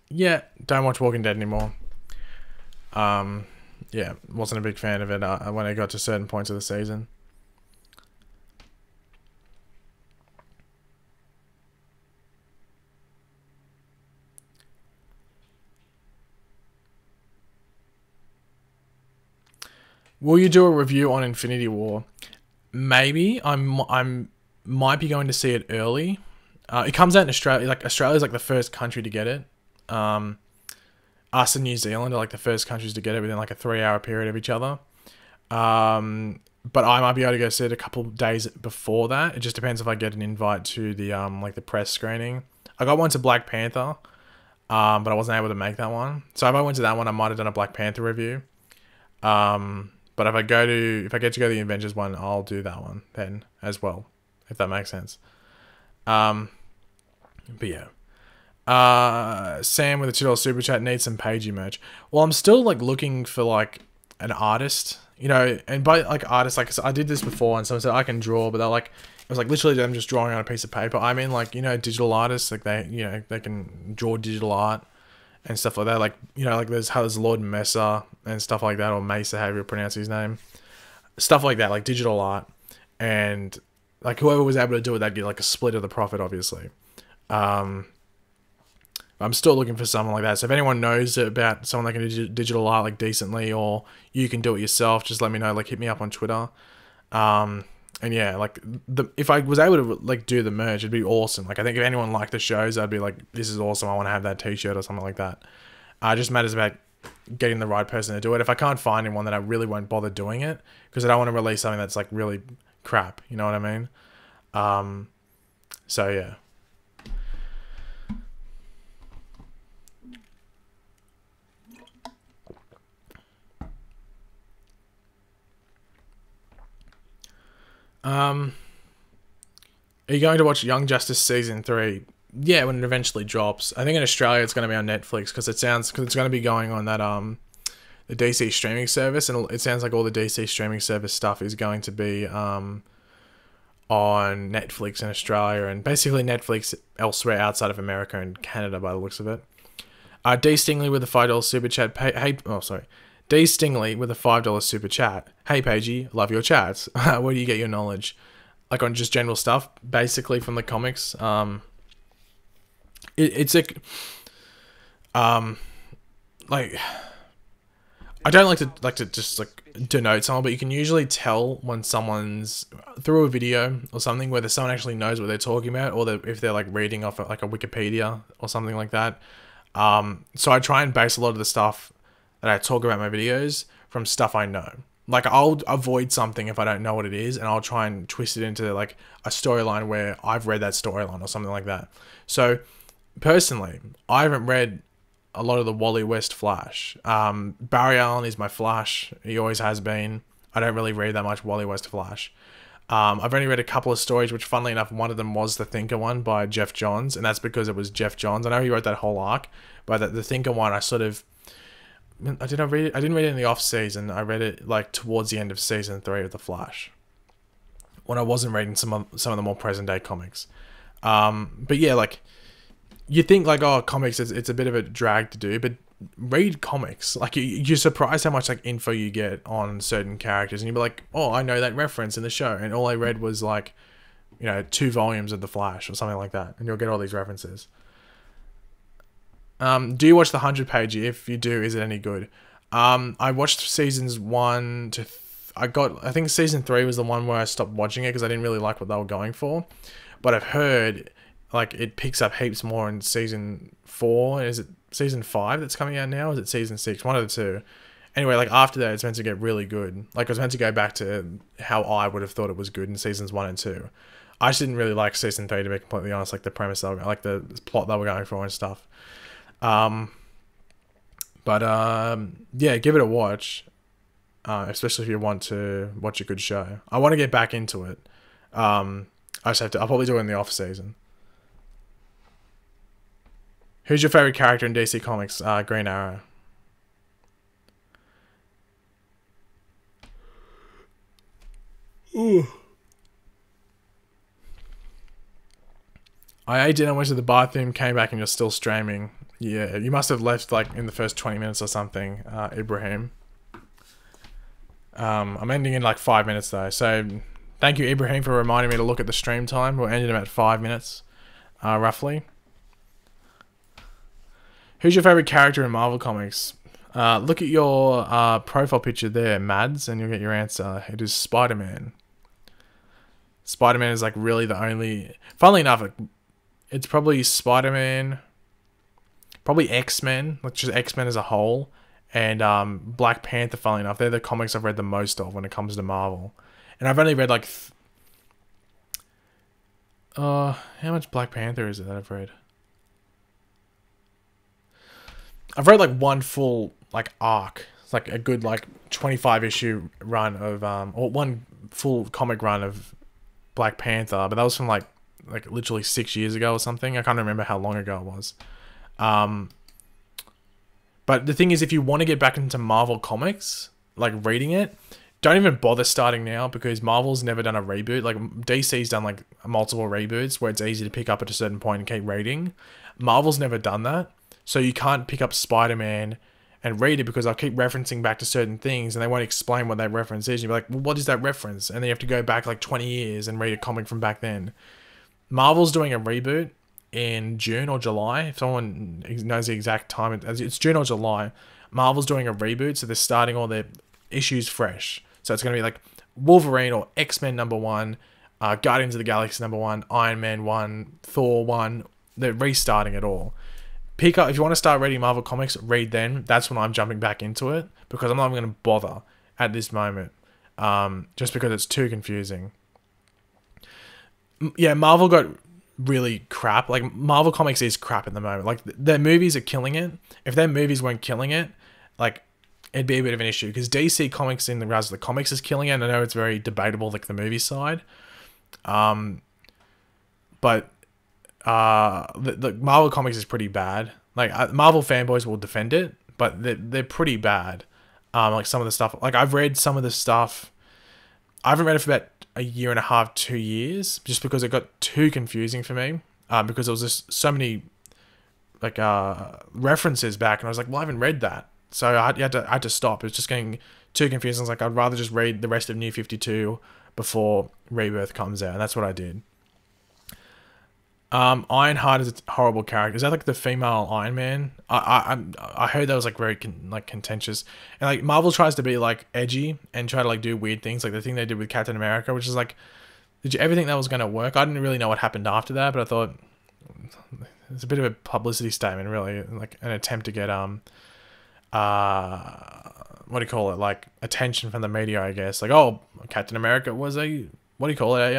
yeah, don't watch Walking Dead anymore. Yeah, wasn't a big fan of it when I got to certain points of the season. Will you do a review on Infinity War? Maybe. I'm might be going to see it early. It comes out in Australia. Like Australia's like the first country to get it. Us and New Zealand are like the first countries to get it within like a 3-hour period of each other. But I might be able to go see it a couple days before that. It just depends if I get an invite to the like the press screening. I got one to Black Panther, but I wasn't able to make that one. So if I went to that one, I might have done a Black Panther review. But if I get to go to the Avengers one, I'll do that one then as well, if that makes sense. But yeah. Sam with a $2 super chat needs some Pagey merch. Well, I'm still like looking for like an artist, you know, and by like artists, like I did this before and someone said I can draw, but they're like, it was like literally them just drawing on a piece of paper. I mean, like, you know, digital artists, like they, you know, they can draw digital art and stuff like that. Like, you know, like there's Lord Mesa and stuff like that, or Mesa, however you pronounce his name. Stuff like that, like digital art. And like whoever was able to do it, they'd get like a split of the profit, obviously. I'm still looking for someone like that. So if anyone knows about someone that can do digital art like decently, or you can do it yourself, just let me know. Like hit me up on Twitter. And yeah, like if I was able to like do the merch, it'd be awesome. Like I think if anyone liked the shows, I'd be like, this is awesome. I want to have that T-shirt or something like that. It just matters about getting the right person to do it. If I can't find anyone, then I really won't bother doing it, because I don't want to release something that's like really crap. You know what I mean? So yeah. Are you going to watch Young Justice Season 3? Yeah, when it eventually drops. I think in Australia it's going to be on Netflix, because it's going to be going on that the DC streaming service, and it sounds like all the DC streaming service stuff is going to be on Netflix in Australia, and basically Netflix elsewhere outside of America and Canada by the looks of it. D Stingley with a $5 super chat. D Stingley with a $5 super chat. Hey Pagey, love your chats. Where do you get your knowledge? Like on just general stuff, basically from the comics. It's like I don't like to just like denote someone, but you can usually tell when someone's through a video or something, whether someone actually knows what they're talking about, or if they're like reading off like a Wikipedia or something like that. So I try and base a lot of the stuff that I talk about in my videos from stuff I know. Like I'll avoid something if I don't know what it is, and I'll try and twist it into like a storyline where I've read that storyline or something like that. So personally, I haven't read a lot of the Wally West Flash. Barry Allen is my Flash. He always has been. I don't really read that much Wally West Flash. I've only read a couple of stories, which funnily enough, one of them was the Thinker one by Jeff Johns, and that's because it was Jeff Johns. I know he wrote that whole arc, but the Thinker one, I didn't read it in the off season. I read it like towards the end of season 3 of The Flash, when I wasn't reading some of the more present day comics. But yeah, like you think like, oh, comics it's a bit of a drag to do, but read comics. Like you're surprised how much like info you get on certain characters, and you'll be like, oh, I know that reference in the show, and all I read was like, you know, 2 volumes of The Flash or something like that, and you'll get all these references. Do you watch the 100 Pagey? If you do, is it any good? I watched seasons 1 to... I think season 3 was the one where I stopped watching it because I didn't really like what they were going for. But I've heard like it picks up heaps more in season 4. Is it season 5 that's coming out now? Or is it season 6? One of the two. Anyway, like after that, it's meant to get really good. Like it was meant to go back to how I would have thought it was good in seasons 1 and 2. I just didn't really like season 3, to be completely honest. Like the premise, like the plot they were going for and stuff. Yeah, give it a watch, especially if you want to watch a good show. I want to get back into it. I'll probably do it in the off season. Who's your favorite character in DC Comics? Green Arrow. Ooh. I ate dinner, went to the bathroom, came back, and you're still streaming. Yeah, you must have left like in the first 20 minutes or something, Ibrahim. I'm ending in like 5 minutes though, so thank you, Ibrahim, for reminding me to look at the stream time. We're ending in about 5 minutes, roughly. Who's your favorite character in Marvel Comics? Look at your profile picture there, Mads, and you'll get your answer. It is Spider-Man. Spider-Man is like really the only... Funnily enough, it's probably Spider-Man, probably X-Men, like just X-Men as a whole, and Black Panther, funnily enough. They're the comics I've read the most of when it comes to Marvel. And I've only read like... how much Black Panther is it that I've read? I've read like one full like arc. It's like a good like 25 issue run of or one full comic run of Black Panther, but that was from like literally 6 years ago or something. I can't remember how long ago it was. But the thing is, if you want to get back into Marvel comics, like reading it, don't even bother starting now, because Marvel's never done a reboot. Like DC's done like multiple reboots where it's easy to pick up at a certain point and keep reading. Marvel's never done that. So you can't pick up Spider-Man and read it, because I'll keep referencing back to certain things and they won't explain what that reference is. You'll be like, well, what is that reference? And then you have to go back like 20 years and read a comic from back then. Marvel's doing a reboot in June or July. If someone knows the exact time, it's June or July. Marvel's doing a reboot, so they're starting all their issues fresh. So it's going to be like Wolverine or X-Men #1, Guardians of the Galaxy #1, Iron Man 1, Thor 1. They're restarting it all. Pick up, if you want to start reading Marvel comics, read then. That's when I'm jumping back into it, because I'm not even going to bother at this moment, just because it's too confusing. Yeah, Marvel got really crap. Like, Marvel comics is crap at the moment. Like, their movies are killing it. If their movies weren't killing it, like, it'd be a bit of an issue, because DC Comics in the regards to the comics is killing it. And I know it's very debatable, like the movie side, but the Marvel comics is pretty bad. Like, Marvel fanboys will defend it, but they're pretty bad. Like some of the stuff, like I've read some of the stuff. I haven't read it for about a year and a half, 2 years, just because it got too confusing for me. Because there was just so many like references back, and I was like, well, I haven't read that, so I had to stop. It was just getting too confusing. I was like, I'd rather just read the rest of New 52 before Rebirth comes out, and that's what I did. Ironheart is a horrible character. Is that like the female Iron Man? I heard that was like very contentious, and like Marvel tries to be like edgy and try to like do weird things, like the thing they did with Captain America, which is like, did you ever think that was going to work? I didn't really know what happened after that, but I thought it's a bit of a publicity statement, really, like an attempt to get what do you call it, like attention from the media, I guess. Like, oh, Captain America was a, what do you call it,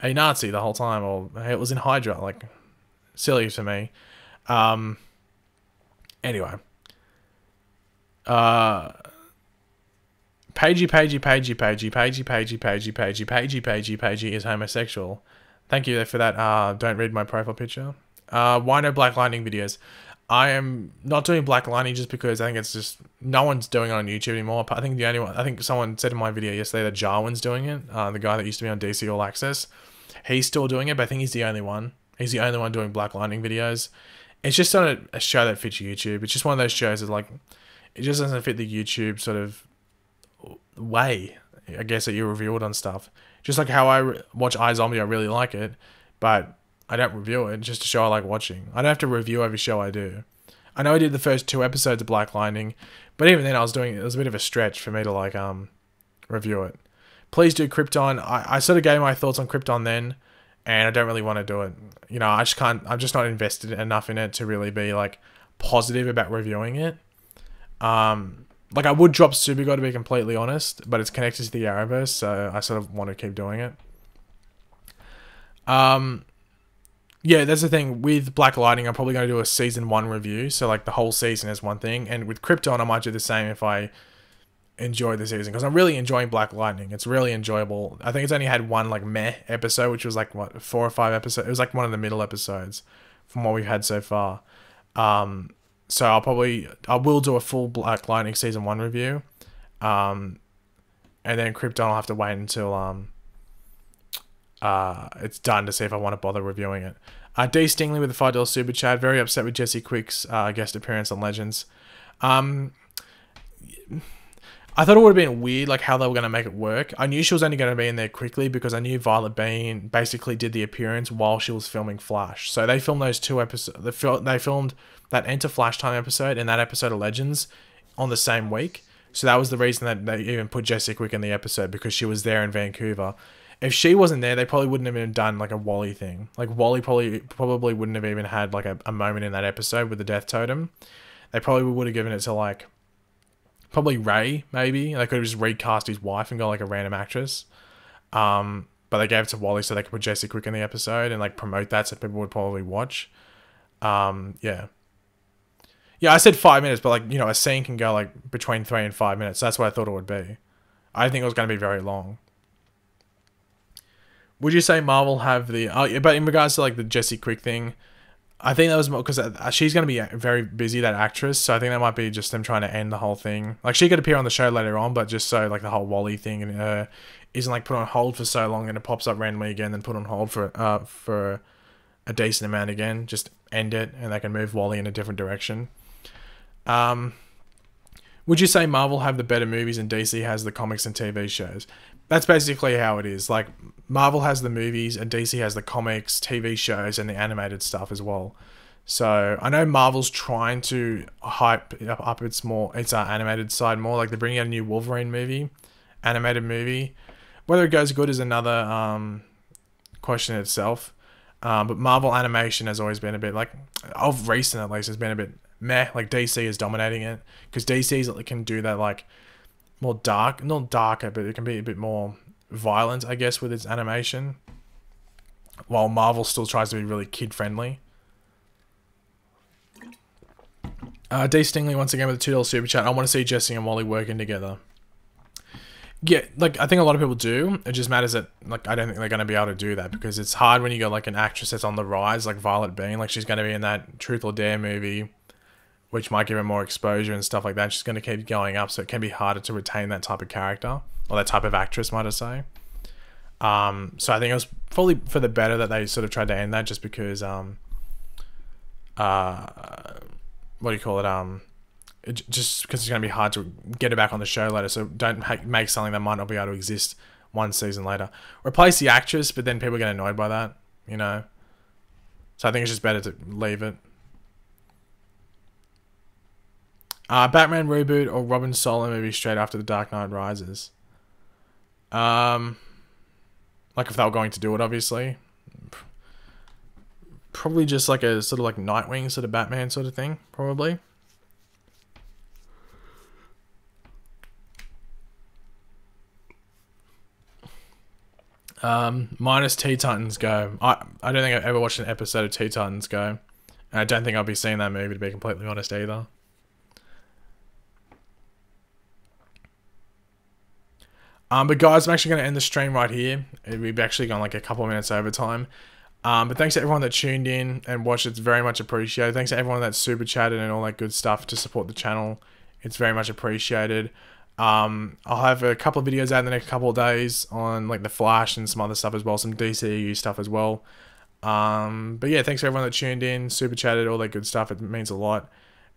a Nazi the whole time, or it was in Hydra. Like, silly for me. Anyway, Pagey is homosexual. Thank you for that. Don't read my profile picture. Why no Black Lightning videos? I am not doing Black Lightning just because I think it's just, no one's doing it on YouTube anymore. I think the only one, I think someone said in my video yesterday that Jarwin's doing it. The guy that used to be on DC All Access. He's still doing it, but I think he's the only one. He's the only one doing Black Lightning videos. It's just not a show that fits YouTube. It's just one of those shows that, like, it just doesn't fit the YouTube sort of way, I guess, that you review it on stuff. Just like how I watch iZombie, I really like it, but I don't review it. It's just a show I like watching. I don't have to review every show I do. I know I did the first 2 episodes of Black Lightning, but even then it was a bit of a stretch for me to like review it. Please do Krypton. I sort of gave my thoughts on Krypton then, and I don't really want to do it. You know, I just can't, I'm just not invested enough in it to really be like positive about reviewing it. Like, I would drop Supergirl, to be completely honest, but it's connected to the Arrowverse, so I sort of want to keep doing it. Yeah, that's the thing. With Black Lightning, I'm probably going to do a season 1 review, so like the whole season is one thing. And with Krypton, I might do the same if I enjoy the season, because I'm really enjoying Black Lightning. It's really enjoyable. I think it's only had one like meh episode, which was like, what, 4 or 5 episodes. It was like one of the middle episodes from what we've had so far. So I will do a full Black Lightning season 1 review. And then Krypton, I'll have to wait until it's done to see if I want to bother reviewing it. D. Stingley with the $5 super chat. Very upset with Jesse Quick's guest appearance on Legends. I thought it would have been weird, like how they were going to make it work. I knew she was only going to be in there quickly because I knew Violet Bean basically did the appearance while she was filming Flash. So they filmed those 2 episodes. They filmed that Enter Flash Time episode and that episode of Legends on the same week. So that was the reason that they even put Jessie Quick in the episode, because she was there in Vancouver. If she wasn't there, they probably wouldn't have even done like a Wally thing. Like Wally probably wouldn't have even had like a moment in that episode with the Death Totem. They probably would have given it to like probably Ray, maybe. They could have just recast his wife and got like a random actress. But they gave it to Wally so they could put Jessie Quick in the episode and like promote that so people would probably watch. Yeah. Yeah, I said 5 minutes, but like, you know, a scene can go like between 3 and 5 minutes. That's what I thought it would be. I didn't think it was going to be very long. Would you say Marvel have the... Oh, yeah, but in regards to like the Jessie Quick thing, I think that was more because she's going to be very busy, that actress. So I think that might be just them trying to end the whole thing. Like she could appear on the show later on, but just so like the whole Wally thing and her isn't like put on hold for so long and it pops up randomly again, then put on hold for a decent amount again. Just end it and they can move Wally in a different direction. Would you say Marvel have the better movies and DC has the comics and TV shows? That's basically how it is. Like Marvel has the movies and DC has the comics, TV shows, and the animated stuff as well. So I know Marvel's trying to hype up its animated side more. Like they're bringing out a new Wolverine movie, animated movie. Whether it goes good is another question itself. But Marvel animation has always been a bit like, of recent at least, has been a bit meh. Like DC is dominating it because DC can do that like more dark, not darker, but it can be a bit more violent, I guess, with its animation. While Marvel still tries to be really kid friendly. D Stingley once again with a $2 super chat. I want to see Jessie and Wally working together. Yeah, like I think a lot of people do. It just matters that like I don't think they're going to be able to do that because it's hard when you got like an actress that's on the rise, like Violet Bean. Like she's going to be in that Truth or Dare movie, which might give her more exposure and stuff like that. She's going to keep going up, so it can be harder to retain that type of character or that type of actress, might I say. So I think it was probably for the better that they sort of tried to end that, just because what do you call it? Just because it's going to be hard to get it back on the show later. So don't make something that might not be able to exist one season later. Replace the actress, but then people get annoyed by that, you know. So I think it's just better to leave it. Batman reboot or Robin solo movie straight after The Dark Knight Rises. Like if they were going to do it, obviously. Probably just like a sort of like Nightwing sort of Batman sort of thing, probably. Minus Teen Titans Go. I don't think I've ever watched an episode of Teen Titans Go. And I don't think I'll be seeing that movie, to be completely honest, either. But guys, I'm actually going to end the stream right here. We've actually gone like a couple of minutes over time. But thanks to everyone that tuned in and watched. It's very much appreciated. Thanks to everyone that super chatted and all that good stuff to support the channel. It's very much appreciated. I'll have a couple of videos out in the next couple of days on like the Flash and some other stuff as well. Some DCU stuff as well. But yeah, thanks to everyone that tuned in, super chatted, all that good stuff. It means a lot.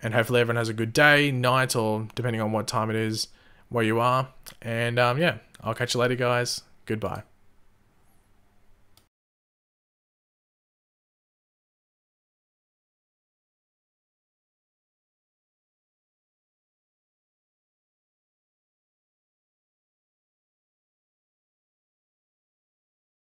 And hopefully everyone has a good day, night, or depending on what time it is, where you are. And yeah, I'll catch you later, guys. Goodbye.